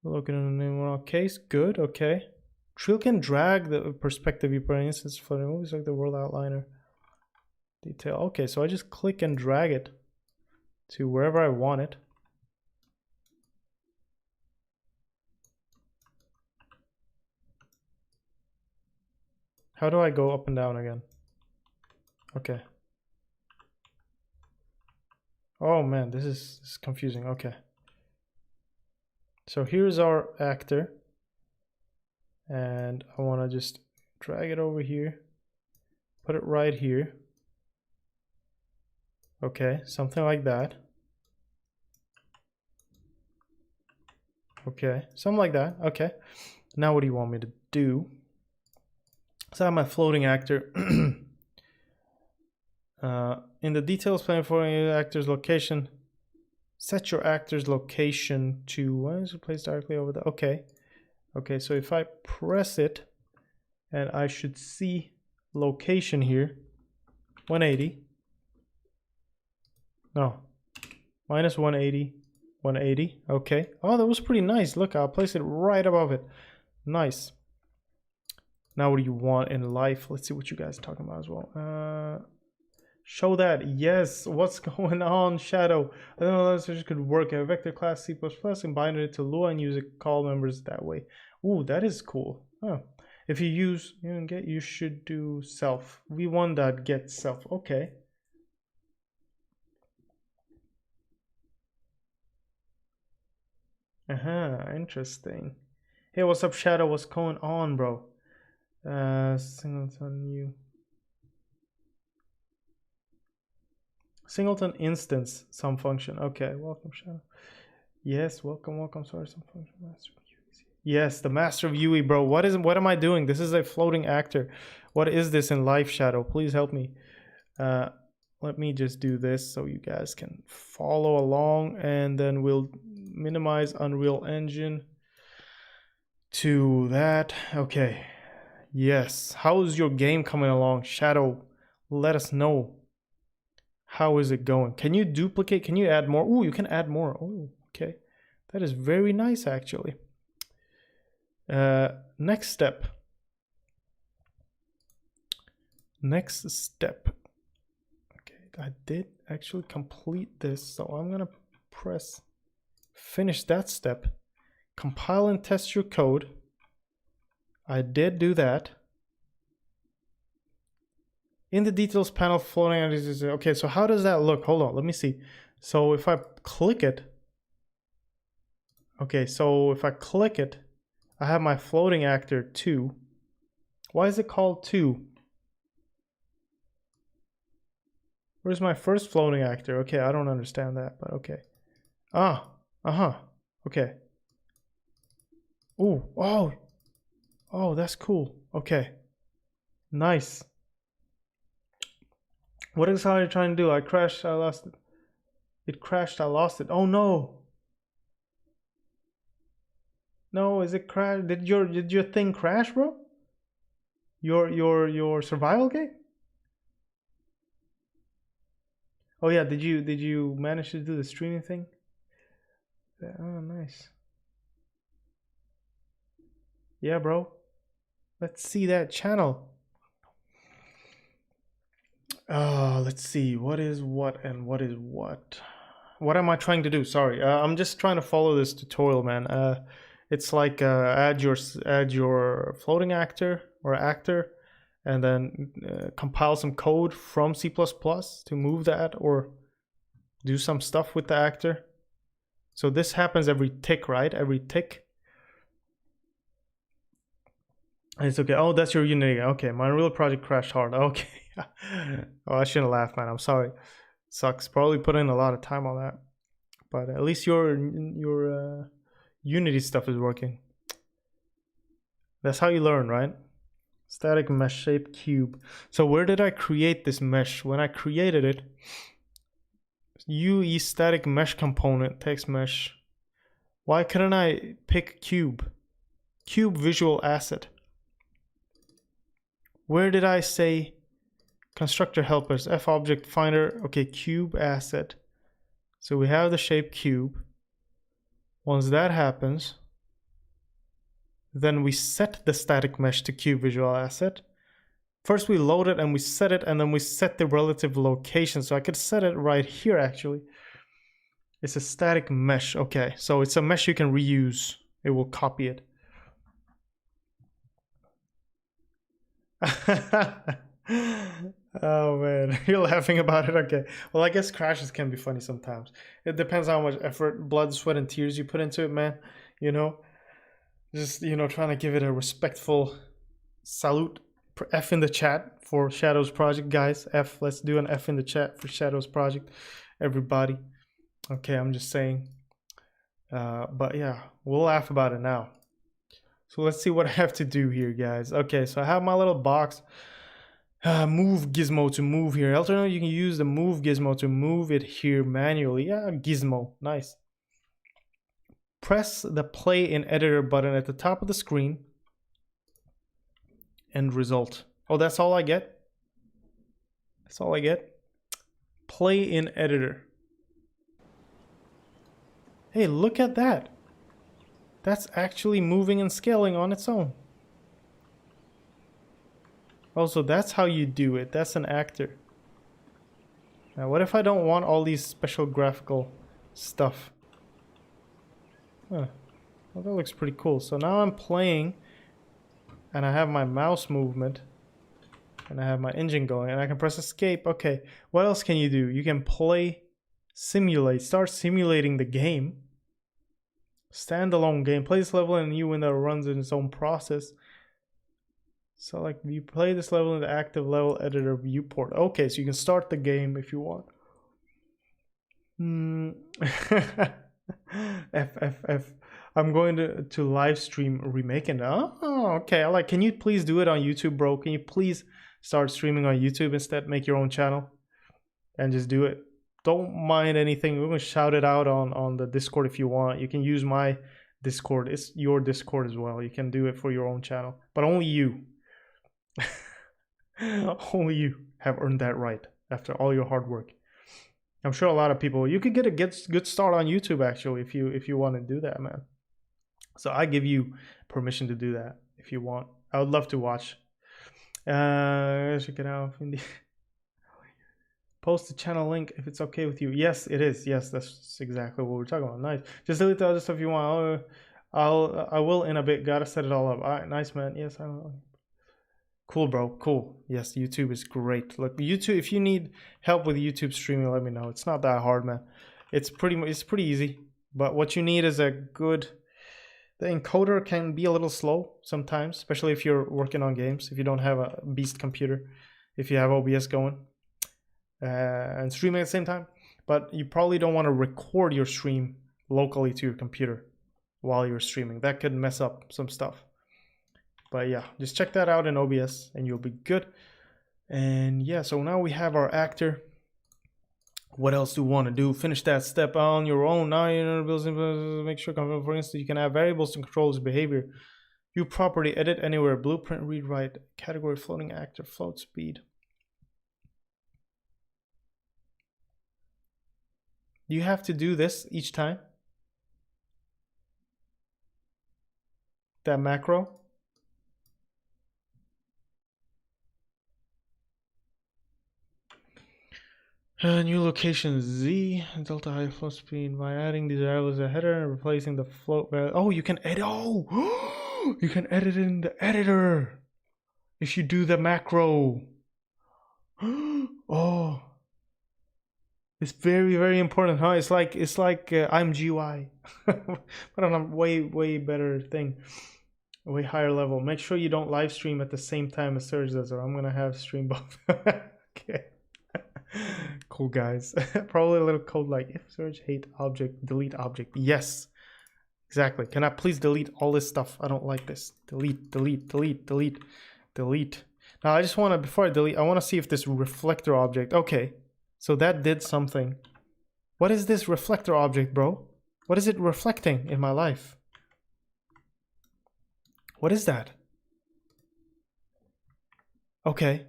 Looking in the name case, good, okay. Trill can drag the perspective viewport instance for the movies like the world outliner. Detail, okay, so I just click and drag it to wherever I want it. How do I go up and down again? Okay. Oh man, this is confusing. Okay. So here's our actor. And I want to just drag it over here. Put it right here. Okay, something like that. Okay, something like that. Okay. Now what do you want me to do? So I have my floating actor. In the details pane for your actor's location, set your actor's location to, why is it placed directly over there? Okay. Okay, so if I press it, and I should see location here, 180. No, minus 180, 180. Okay. Oh, that was pretty nice. Look, I'll place it right above it. Nice. Now what do you want in life? Let's see what you guys are talking about as well. Show that. Yes. What's going on, Shadow? I don't know if this could work in a vector class C++, combine it to Lua and use it call members that way. Ooh, that is cool. Oh. If you use get, you should do self. v1.get self. Okay. Interesting. Hey, what's up, Shadow? What's going on, bro? Singleton new. Singleton instance some function. Okay, welcome, Shadow. Yes, welcome. Sorry, some function master. Yes, the master of UE, bro. What am I doing? This is a floating actor. What is this in life, Shadow? Please help me. let me just do this so you guys can follow along, and then we'll minimize Unreal Engine to that. Okay. Yes. How is your game coming along? Shadow, let us know. How is it going? Can you duplicate? Can you add more? Oh, you can add more. Oh, okay. That is very nice, actually. Next step. Next step. Okay, I did actually complete this, so I'm gonna press finish that step. Compile and test your code. I did do that. In the details panel, floating. Okay, so how does that look? Hold on, let me see. So if I click it, okay, so if I click it, I have my floating actor 2. Why is it called 2? Where's my first floating actor? Okay, I don't understand that, but okay. Okay. Ooh, oh, that's cool. Okay, nice. What is how you're trying to do? I crashed, I lost it. It crashed, I lost it. Oh no. No, is it crash? Did your thing crash, bro? Your survival game? Oh yeah, did you manage to do the streaming thing? Oh, nice. Yeah, bro. Let's see that channel. Let's see. What is what and what is what? What am I trying to do? Sorry. I'm just trying to follow this tutorial, man. It's like add your floating actor or actor, and then compile some code from C++ to move that or do some stuff with the actor. So this happens every tick, right? Every tick. And it's okay. Oh, that's your Unity. Okay, my Unreal project crashed hard. Okay. Oh, I shouldn't laugh, man. I'm sorry. Sucks. Probably put in a lot of time on that, but at least your Unity stuff is working. That's how you learn, right? Static mesh shape cube. So where did I create this mesh? When I created it, UE static mesh component text mesh. Why couldn't I pick cube? Cube visual asset. Where did I say constructor helpers, F object finder? Okay, cube asset. So we have the shape cube. Once that happens, then we set the static mesh to cube visual asset. First we load it and we set it, and then we set the relative location. So I could set it right here actually. It's a static mesh. Okay, so it's a mesh you can reuse. It will copy it. Oh man, you're laughing about it. Okay, well I guess crashes can be funny sometimes. It depends how much effort, blood, sweat and tears you put into it, man. You know, just trying to give it a respectful salute. F in the chat for Shadows Project, guys. F, let's do an F in the chat for Shadows Project, everybody. Okay, I'm just saying. But yeah, we'll laugh about it now. So let's see what I have to do here, guys. Okay, so I have my little box. Move gizmo to move here. Alternatively, you can use the move gizmo to move it here manually. Yeah, gizmo, nice. Press the play in editor button at the top of the screen. End result. Oh, that's all I get? That's all I get? Play in editor. Hey, look at that. That's actually moving and scaling on its own. Also, that's how you do it. That's an actor. Now, what if I don't want all these special graphical stuff? Huh. Well, that looks pretty cool. So now I'm playing, and I have my mouse movement, and I have my engine going, and I can press escape. Okay, what else can you do? You can play, simulate, start simulating the game. Standalone game. Play this level in a new window runs in its own process. So like you play this level in the active level editor viewport. Okay, so you can start the game if you want. F. I'm going to live stream remaking. Oh, okay. I like. Can you please do it on YouTube, bro? Can you please start streaming on YouTube instead? Make your own channel. and just do it. Don't mind anything. We're gonna shout it out on the Discord if you want. You can use my Discord. It's your Discord as well. You can do it for your own channel, but only you, only you have earned that right after all your hard work. I'm sure a lot of people. You could get a good start on YouTube actually if you want to do that, man. So I give you permission to do that if you want. I would love to watch. Check it out. Post the channel link if it's okay with you. Yes, it is. Yes, that's exactly what we're talking about. Nice. Just delete the other stuff you want. I will in a bit. Gotta set it all up. All right, nice, man. Yes, I will. Cool, bro. Cool. Yes, YouTube is great. Look, YouTube. If you need help with YouTube streaming, let me know. It's not that hard, man. It's pretty easy. But what you need is a good. The encoder can be a little slow sometimes, especially if you're working on games. If you don't have a beast computer, if you have OBS going. And streaming at the same time, but you probably don't want to record your stream locally to your computer while you're streaming. That could mess up some stuff. But yeah, just check that out in OBS and you'll be good. And yeah, so now we have our actor. What else do we want to do? Finish that step on your own. Now you know, make sure, for instance, you can have variables to control his behavior. View property, edit anywhere, blueprint, read, write, category, floating actor, float speed. You have to do this each time. That macro. New location Z, delta high float speed by adding these variables as a header and replacing the float variable. Oh, you can edit. Oh, you can edit in the editor if you do the macro. Oh. It's very, very important, huh? It's like I'm GUI, but on a way better thing, a way higher level. Make sure you don't live stream at the same time as Serge does, or I'm gonna have stream both. Okay, cool guys. Probably a little code like if Serge hate object, delete object. Yes, exactly. Can I please delete all this stuff? I don't like this. Delete, delete, delete, delete, delete. Now I just want to, before I delete, I want to see if this reflector object. Okay. So that did something. What is this reflector object, bro? What is it reflecting in my life? What is that? Okay.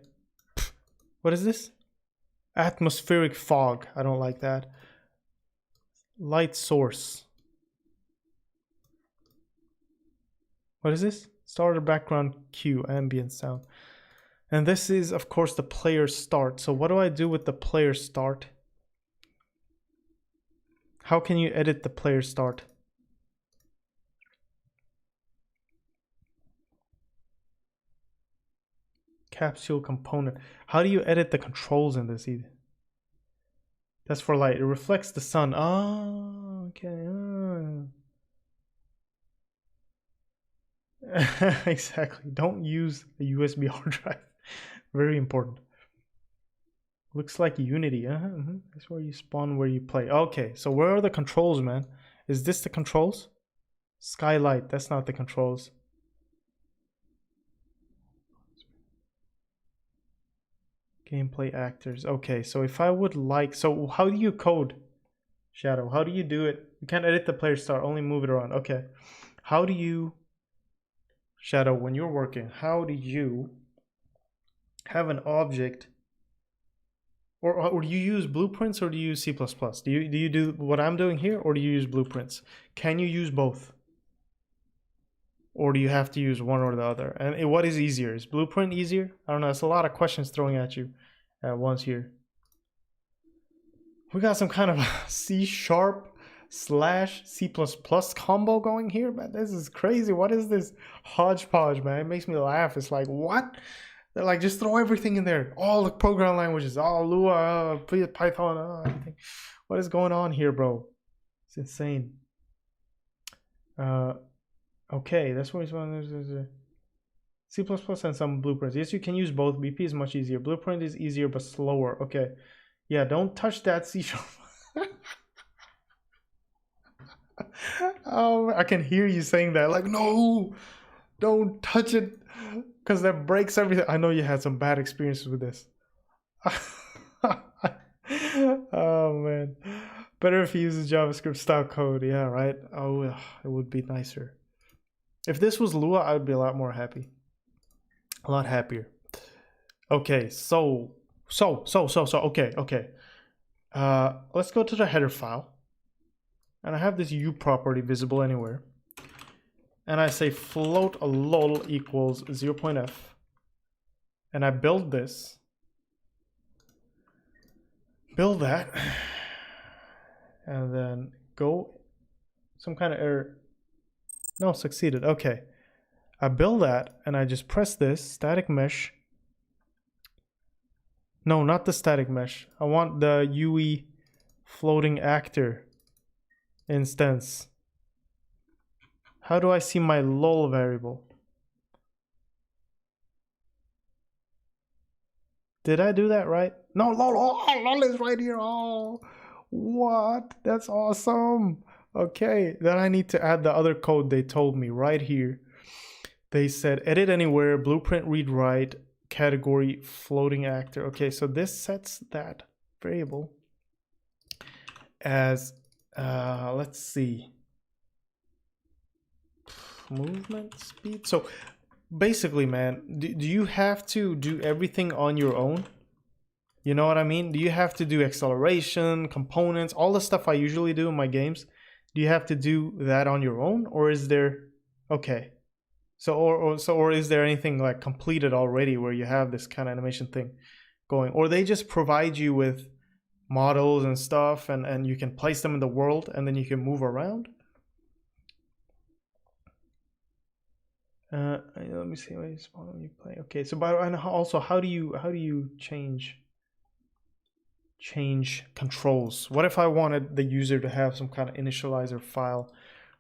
What is this? Atmospheric fog. I don't like that. Light source. What is this? Starter background cue, ambient sound. And this is, of course, the player start. So what do I do with the player start? How can you edit the player start? Capsule component. How do you edit the controls in this either? That's for light. It reflects the sun. Oh, okay. Exactly. Don't use a USB hard drive. Very important. Looks like Unity. That's where you spawn, where you play. Okay, so where are the controls, man? Is this the controls? Skylight. That's not the controls. Gameplay actors. Okay, so if I would like... So how do you code, Shadow? How do you do it? You can't edit the player start. Only move it around. Okay. How do you... Shadow, when you're working, how do you have an object, or do you use blueprints, or do you use C++? Do you do what I'm doing here, or do you use blueprints? Can you use both, or do you have to use one or the other? And what is easier? Is blueprint easier? I don't know. It's a lot of questions throwing at you at once here. We got some kind of C# / C++ combo going here, man. This is crazy. What is this hodgepodge, man? It makes me laugh. It's like, what? They're like, just throw everything in there. All the program languages, all Lua, Python, everything. What is going on here, bro? It's insane. Okay, that's where it's one. C++ and some blueprints. Yes, you can use both. BP is much easier. Blueprint is easier but slower. Okay. Yeah, don't touch that C#. Oh, I can hear you saying that. Like, no, don't touch it, because that breaks everything. I know you had some bad experiences with this. Oh man. Better if he uses JavaScript style code. Yeah, right. Oh, ugh, it would be nicer. If this was Lua, I would be a lot more happy. A lot happier. Okay, okay. Let's go to the header file. And I have this U property visible anywhere. And I say float a lol equals 0.f. And I build this. Build that. And then go some kind of error. No, succeeded. Okay. I build that and I just press this static mesh. No, not the static mesh. I want the UE floating actor instance. How do I see my lol variable? Did I do that right? No, lol, oh, lol is right here. Oh, what? That's awesome. Okay, then I need to add the other code they told me right here. They said edit anywhere, blueprint read write, category floating actor. Okay, so this sets that variable as, let's see, movement speed. So basically, man, do you have to do everything on your own? You know what I mean? Do you have to do acceleration, components, all the stuff I usually do in my games? Do you have to do that on your own, or is there? Okay, so or is there anything like completed already where you have this kind of animation thing going, or they just provide you with models and stuff, and you can place them in the world, and then you can move around? Let me see. Wait, spawn when you play. Okay, so and also how do you change controls? What if I wanted the user to have some kind of initializer file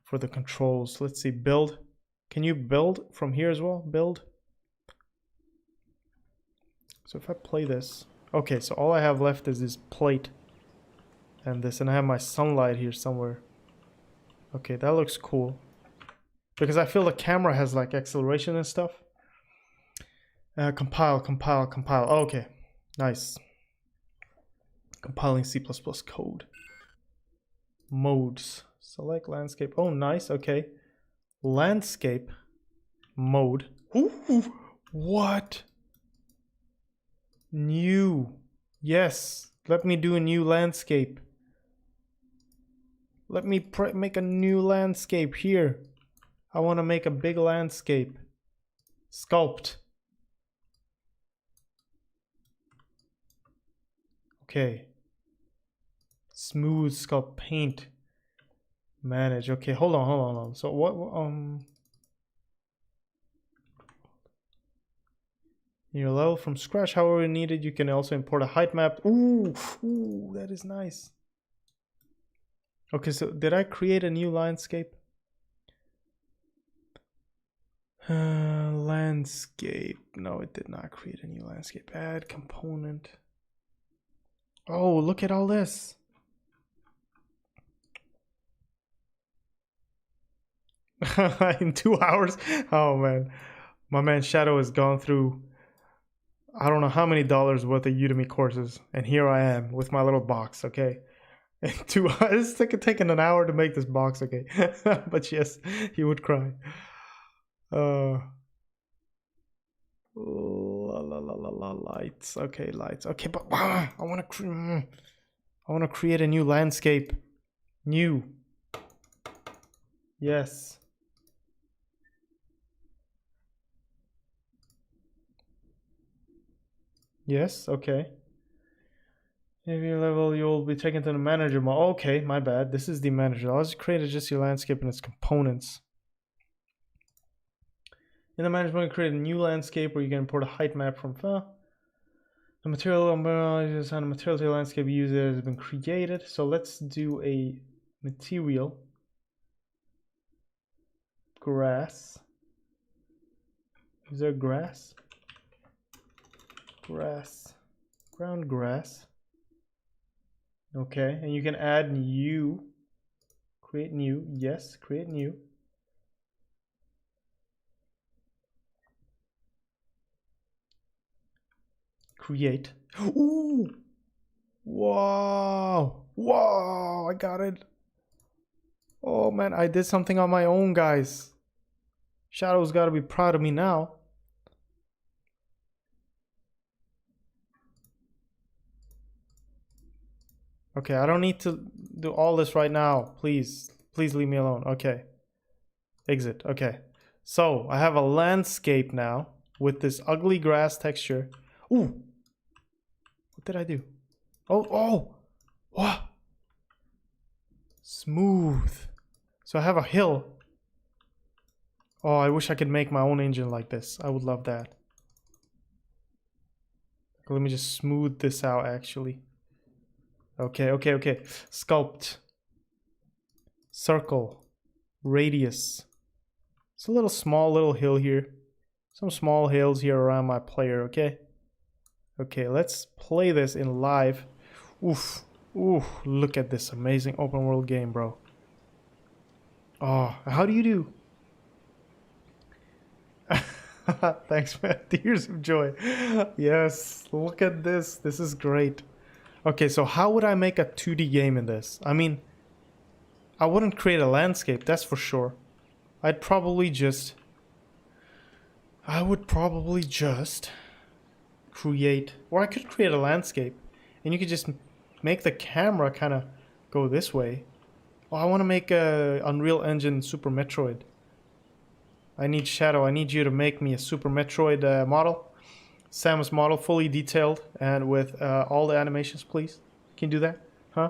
for the controls? Let's see, build. Can you build from here as well? Build. So if I play this, okay, so all I have left is this plate and this, and I have my sunlight here somewhere. Okay, that looks cool because I feel the camera has like acceleration and stuff. Compile. Okay, nice. Compiling C++ code. Modes. Select landscape. Oh, nice. Okay. Landscape mode. Ooh, what? New. Yes. Let me do a new landscape. Let me make a new landscape here. I want to make a big landscape. Sculpt. Okay. Smooth sculpt paint. Manage. Okay, hold on. So what your level from scratch, however needed, you can also import a height map. Ooh, that is nice. Okay, so did I create a new landscape? Landscape. No, it did not create a new landscape. Add component. Oh, look at all this. In 2 hours? Oh man. My man Shadow has gone through I don't know how many dollars worth of Udemy courses, and here I am with my little box, okay? And 2 hours, it's taken an hour to make this box, okay? But yes, he would cry. Lights. Okay, lights. Okay, but I want to create a new landscape. New. Yes. Yes, okay. If your level, you'll be taken to the manager mode. Okay, my bad. This is the manager. I'll just create just your landscape and its components. In the manager mode, create a new landscape where you can import a height map from the material umbrella on a material to landscape user has been created. So let's do a material grass. Is there grass? Grass. Ground grass. Okay, and you can add new. Create new. Yes, create new. Create. Ooh! Whoa. Whoa, I got it. Oh man, I did something on my own, guys. Shadow's got to be proud of me now. Okay, I don't need to do all this right now. Please, please leave me alone. Okay. Exit. Okay. So, I have a landscape now with this ugly grass texture. Ooh. What did I do? Oh. What? Smooth. So I have a hill. Oh, I wish I could make my own engine like this. I would love that. Let me just smooth this out, actually. Okay. Sculpt. Circle. Radius. It's a little small little hill here. Some small hills here around my player, okay? Okay, let's play this in live. Oof. Ooh, look at this amazing open world game, bro. Oh, how do you do? Thanks, man. Tears of joy. Yes, look at this. This is great. Okay, so how would I make a 2D game in this? I mean, I wouldn't create a landscape, that's for sure. I would probably just create, or I could create a landscape and you could just make the camera kind of go this way. Oh, I want to make a Unreal Engine Super Metroid. I need Shadow. I need you to make me a Super Metroid model. Samus model, fully detailed and with all the animations, please. Can you do that? Huh?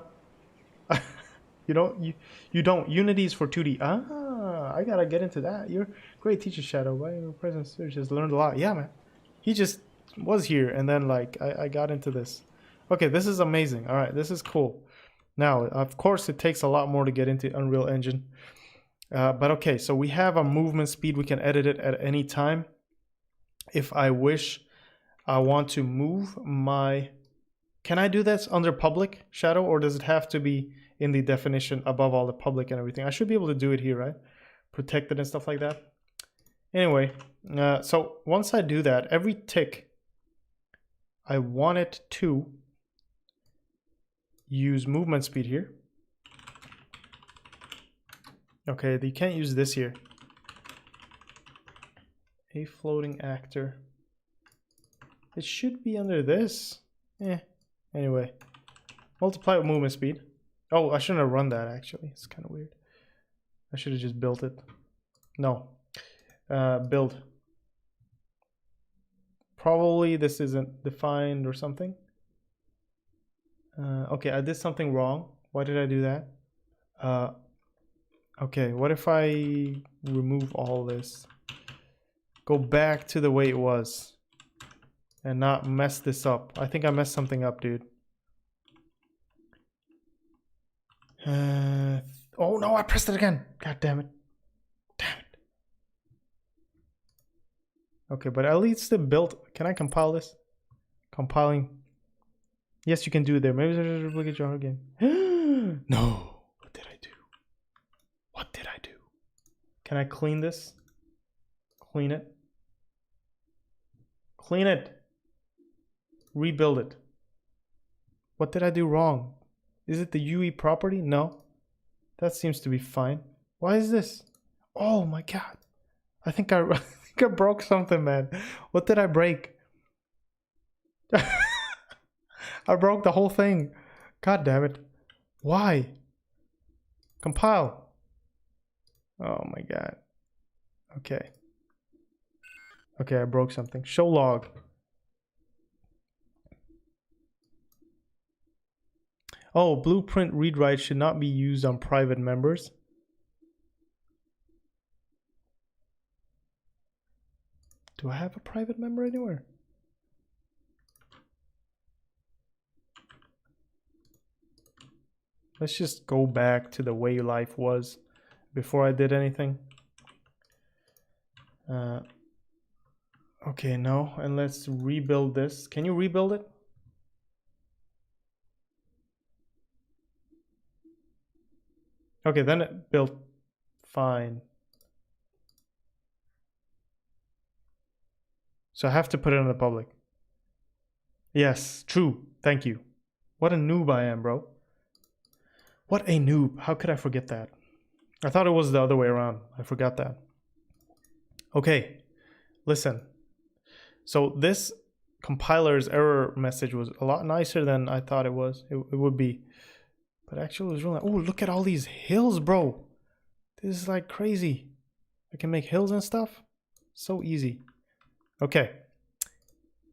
You don't. Unity is for 2D. Ah, I gotta get into that. You're a great teacher, Shadow. By your presence, you just learned a lot. Yeah, man. He just was here, and then like I got into this. Okay, this is amazing. All right, this is cool. Now, of course, it takes a lot more to get into Unreal Engine. But okay, so we have a movement speed. We can edit it at any time. If I wish, I want to move my... Can I do this under public, Shadow, or does it have to be in the definition above all the public and everything? I should be able to do it here, right? Protected and stuff like that. Anyway, so once I do that, every tick, I want it to use movement speed here. Okay, you can't use this here. A floating actor. It should be under this. Anyway. Multiply with movement speed. Oh, I shouldn't have run that actually. It's kind of weird. I should have just built it. No. Build. Probably this isn't defined or something. Okay, I did something wrong. Why did I do that? Okay, what if I remove all this? Go back to the way it was. And not mess this up. I think I messed something up, dude. Oh no, I pressed it again. God damn it. Damn it. Okay, but at least the build. Can I compile this? Compiling. Yes, you can do it there. Maybe there's a duplicate jar again. No. What did I do? What did I do? Can I clean this? Clean it. Clean it. Rebuild it. What did I do wrong? Is it the UE property? No. That seems to be fine. Why is this? Oh my god. I think I broke something, man. What did I break? I broke the whole thing. God damn it. Why? Compile. Oh my god. Okay. Okay, I broke something. Show log. Oh, blueprint read-write should not be used on private members. Do I have a private member anywhere? Let's just go back to the way life was before I did anything. Okay, no, and let's rebuild this. Can you rebuild it? Okay, then it built fine. So I have to put it in the public. Yes, true. Thank you. What a noob I am, bro. What a noob. How could I forget that? I thought it was the other way around. I forgot that. Okay, listen. So this compiler's error message was a lot nicer than I thought it was. It would be. But actually it was really... Oh, look at all these hills, bro. This is like crazy. I can make hills and stuff. So easy. Okay.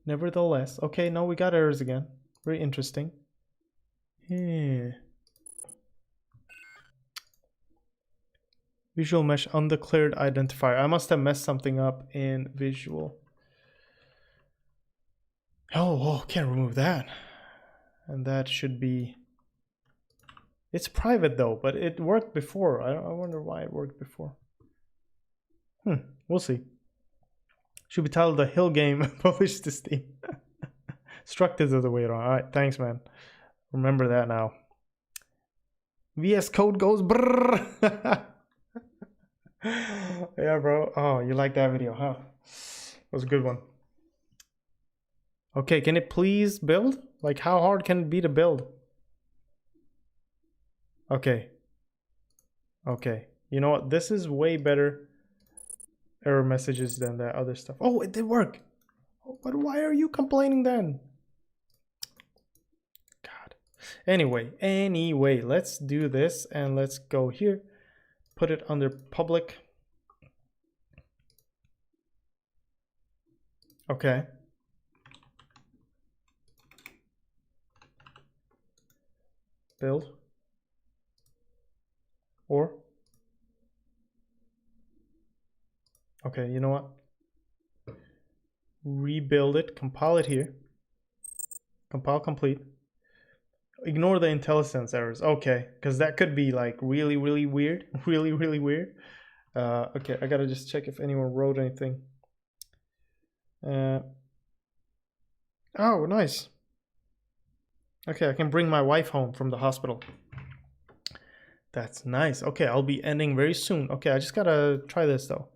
Nevertheless. Okay, no, we got errors again. Very interesting. Yeah. Visual mesh undeclared identifier. I must have messed something up in visual. Oh, can't remove that. And that should be... It's private though, but it worked before. I wonder why it worked before. We'll see. Should be titled The Hill Game, published to Steam. Struct is the other way around. Alright, thanks, man. Remember that now. VS Code goes brrrr. Yeah, bro. Oh, you like that video, huh? That was a good one. Okay, can it please build? Like, how hard can it be to build? Okay. Okay. You know what? This is way better error messages than that other stuff. Oh, it did work. But why are you complaining then? God. Anyway, let's do this and let's go here. Put it under public. Okay. Build. Or. Okay, you know what? Rebuild it, compile it here. Compile complete. Ignore the IntelliSense errors. Okay, because that could be like really weird. Really weird. Okay, I gotta just check if anyone wrote anything. Oh, nice. Okay, I can bring my wife home from the hospital. That's nice. Okay, I'll be ending very soon. Okay, I just gotta try this though.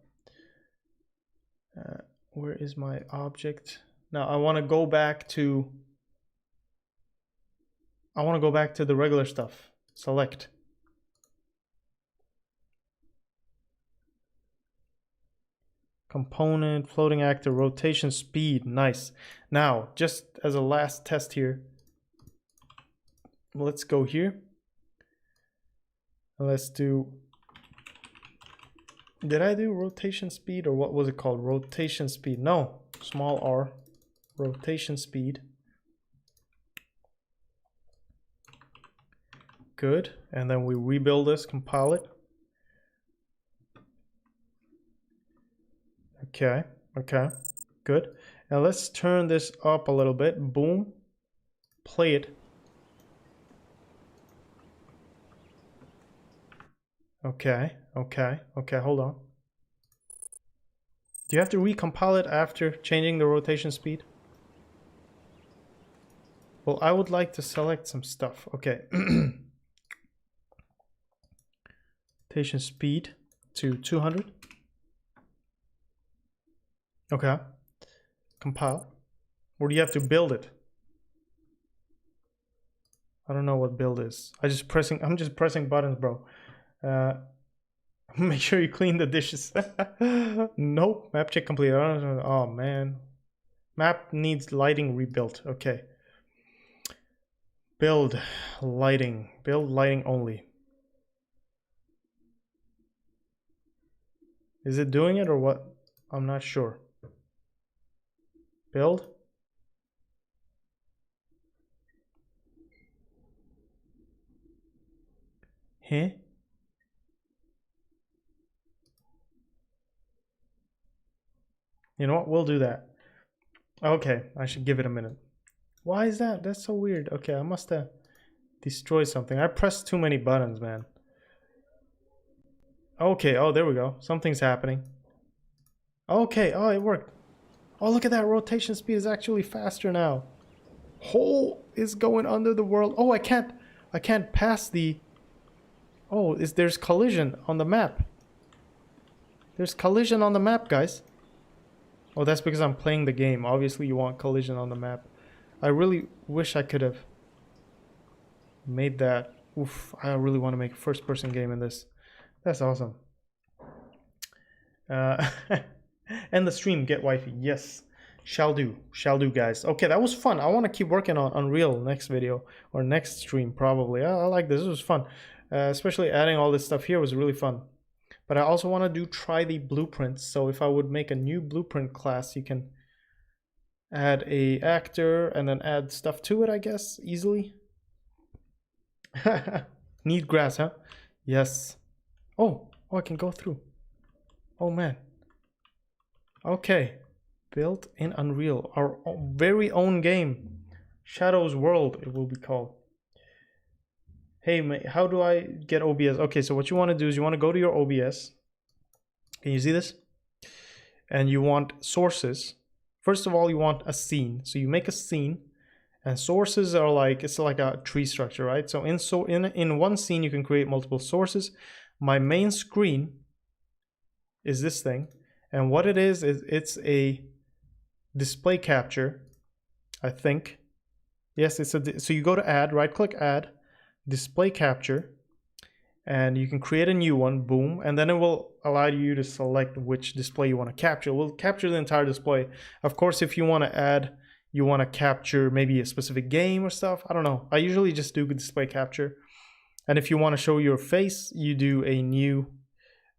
Where is my object? Now I want to go back to the regular stuff. Select. Component, floating actor, rotation speed. Nice. Now, just as a last test here, let's go here. Let's do... Did I do rotation speed, or what was it called? Rotation speed. No, small r. Rotation speed. Good. And then we rebuild this, compile it. Okay, good. Now let's turn this up a little bit. Boom. Play it. Okay, hold on. Do you have to recompile it after changing the rotation speed? Well, I would like to select some stuff. Okay. Rotation speed to 200. Okay. Compile. Or do you have to build it? I don't know what build is. I'm just pressing buttons, bro. Make sure you clean the dishes. Nope. Map check complete. Oh man. Map needs lighting rebuilt. Okay. Build lighting. Build lighting only. Is it doing it or what? I'm not sure. Build. Huh? You know what? We'll do that. Okay, I should give it a minute. Why is that? That's so weird. Okay, I must have destroyed something. I pressed too many buttons, man. Okay, oh, there we go. Something's happening. Okay, oh, it worked. Oh, look at that. Rotation speed is actually faster now. Hole is going under the world. Oh, I can't pass the... Oh, there's collision on the map. There's collision on the map, guys. Oh, that's because I'm playing the game. Obviously, you want collision on the map. I really wish I could have made that. Oof, I really want to make a first-person game in this. That's awesome. And the stream, get wifey. Yes, shall do, guys. Okay, that was fun. I want to keep working on Unreal next video or next stream probably. I like this. This was fun, especially adding all this stuff here was really fun. But I also want to try the blueprints. So if I would make a new blueprint class, you can add a actor and then add stuff to it, I guess, easily. Need grass, huh? Yes. Oh, I can go through. Oh man. Okay. Built in Unreal, our very own game. Shadows World, it will be called. Hey, mate, how do I get OBS? Okay, so what you want to do is you want to go to your OBS. Can you see this? And you want sources. First of all, you want a scene. So you make a scene, and sources are like, it's like a tree structure, right? So in one scene, you can create multiple sources. My main screen is this thing. And what it is it's a display capture, I think. Yes, it's so you go to add, right click add, display capture, and you can create a new one, boom, and then it will allow you to select which display you want to capture. It will capture the entire display. Of course, if you want to add, you want to capture maybe a specific game or stuff, I don't know. I usually just do display capture. And if you want to show your face, you do a new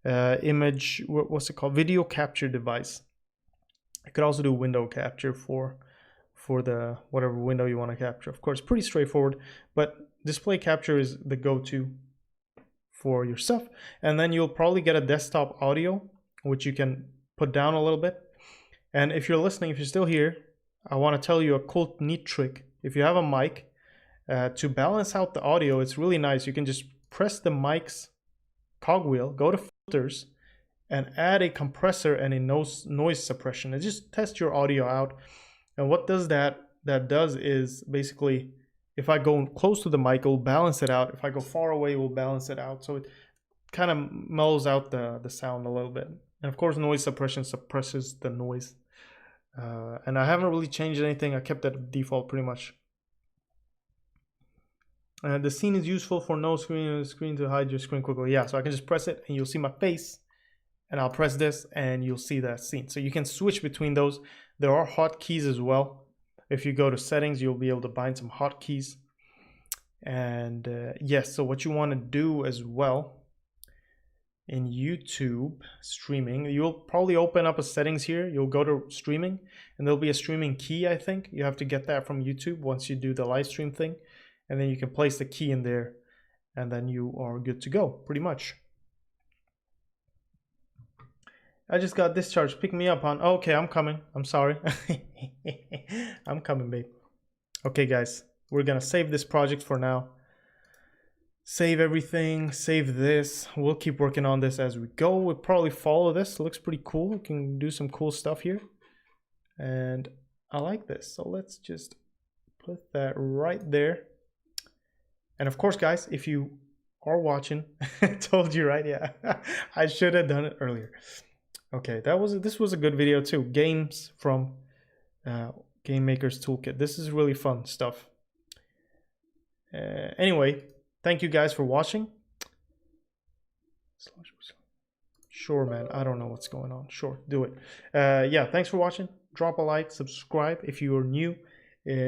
image, what's it called? Video capture device. You could also do window capture for the whatever window you want to capture. Of course, pretty straightforward, but display capture is the go-to for your stuff. And then you'll probably get a desktop audio, which you can put down a little bit. And if you're listening, if you're still here, I want to tell you a cool, neat trick. If you have a mic, to balance out the audio, it's really nice. You can just press the mic's cogwheel, go to filters, and add a compressor and a noise suppression. And just test your audio out. And what does that does is basically, if I go close to the mic, it will balance it out. If I go far away, it will balance it out. So it kind of mellows out the sound a little bit. And of course, noise suppression suppresses the noise. And I haven't really changed anything. I kept that default pretty much. The scene is useful for no screen to hide your screen quickly. Yeah, so I can just press it and you'll see my face. And I'll press this and you'll see that scene. So you can switch between those. There are hotkeys as well. If you go to settings, you'll be able to bind some hotkeys. And yes, so what you want to do as well in YouTube streaming, you'll probably open up a settings here. You'll go to streaming and there'll be a streaming key, I think. You have to get that from YouTube once you do the live stream thing. And then you can place the key in there and then you are good to go, pretty much. I just got discharged. Pick me up on. Okay, I'm coming. I'm sorry. I'm coming, babe. Okay, guys. We're going to save this project for now. Save everything. Save this. We'll keep working on this as we go. We'll probably follow this. It looks pretty cool. We can do some cool stuff here. And I like this. So let's just put that right there. And of course, guys, if you are watching, I told you, right? Yeah, I should have done it earlier. Okay, this was a good video too. Games from Game Maker's Toolkit. This is really fun stuff. Anyway, thank you guys for watching. Sure, man. I don't know what's going on. Sure, do it. Yeah, thanks for watching. Drop a like, subscribe if you are new.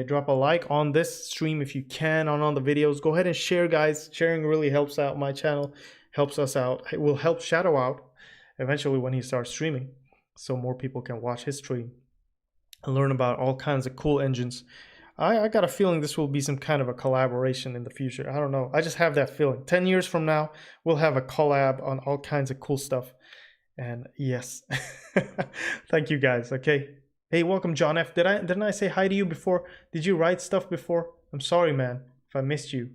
Drop a like on this stream if you can, on the videos. Go ahead and share, guys. Sharing really helps out my channel, helps us out. It will help Shadow out eventually when he starts streaming, so more people can watch his stream and learn about all kinds of cool engines. I got a feeling this will be some kind of a collaboration in the future. I don't know. I just have that feeling. 10 years from now, we'll have a collab on all kinds of cool stuff. And yes, thank you guys. Okay. Hey, welcome, John F. Didn't I say hi to you before? Did you write stuff before? I'm sorry, man, if I missed you.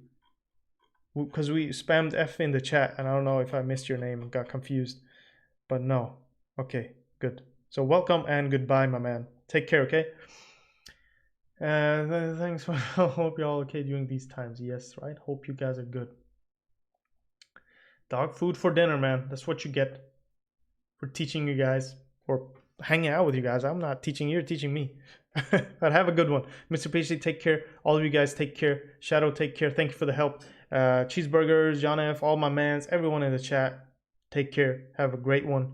Because we spammed F in the chat, and I don't know if I missed your name and got confused. But no. Okay, good. So welcome and goodbye, my man. Take care, okay? Thanks for hope you're all okay during these times. Yes, right? Hope you guys are good. Dog food for dinner, man. That's what you get for teaching you guys, or hanging out with you guys. I'm not teaching you, you're teaching me. But have a good one. Mr. PhD, take care. All of you guys, take care. Shadow, take care. Thank you for the help. Cheeseburgers, John F, all my mans, everyone in the chat, take care. Have a great one.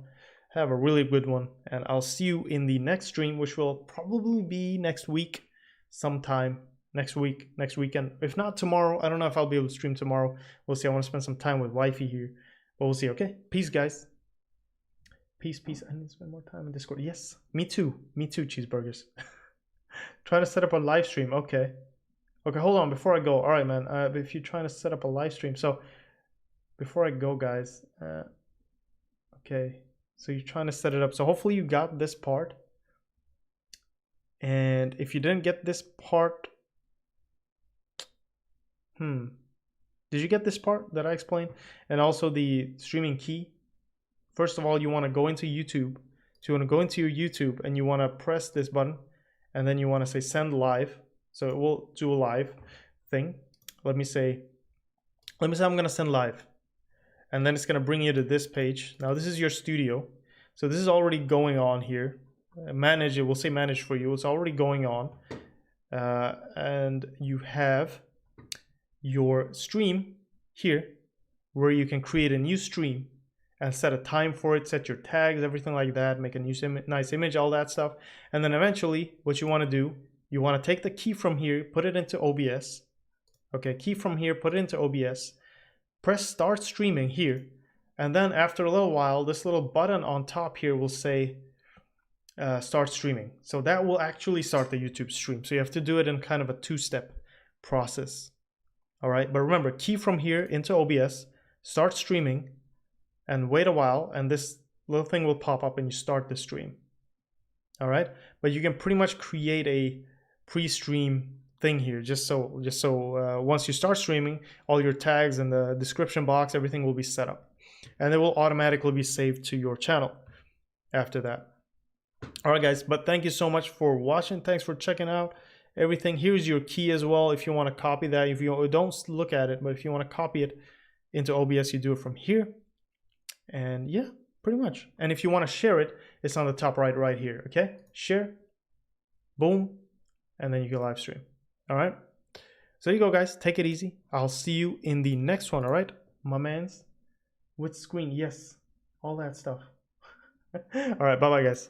Have a really good one. And I'll see you in the next stream, which will probably be next week, sometime next week, next weekend. If not tomorrow, I don't know if I'll be able to stream tomorrow. We'll see. I want to spend some time with wifey here, but we'll see. Okay, peace, guys. Peace, peace. I need to spend more time in Discord. Yes, me too, cheeseburgers. Try to set up a live stream. Okay, hold on before I go. All right, man. If you're trying to set up a live stream, so before I go, guys, okay, so you're trying to set it up. So hopefully you got this part, and if you didn't get this part, did you get this part that I explained? And also the streaming key. First of all, you want to go into YouTube. So you want to go into your YouTube and you want to press this button, and then you want to say send live. So it will do a live thing. Let me say I'm going to send live, and then it's going to bring you to this page. Now this is your studio. So this is already going on here. Manage, it will say manage for you. It's already going on. And you have your stream here where you can create a new stream and set a time for it, set your tags, everything like that, make a new nice image, all that stuff. And then eventually what you want to do, you want to take the key from here, put it into OBS. Okay, key from here, put it into OBS, press start streaming here. And then after a little while, this little button on top here will say start streaming. So that will actually start the YouTube stream. So you have to do it in kind of a two-step process. All right, but remember, key from here into OBS, start streaming, and wait a while, and this little thing will pop up and you start the stream. All right, but you can pretty much create a pre-stream thing here, just so once you start streaming, all your tags and the description box, everything will be set up, and it will automatically be saved to your channel after that. All right, guys, but thank you so much for watching. Thanks for checking out everything. Here's your key as well if you want to copy that. If you don't look at it, but if you want to copy it into OBS, you do it from here. And yeah, pretty much. And if you want to share it, it's on the top right here. Okay, share, boom, and then you can live stream. All right, so there you go, guys. Take it easy. I'll see you in the next one. All right, my mans, with screen, yes, all that stuff. All right, bye bye, guys.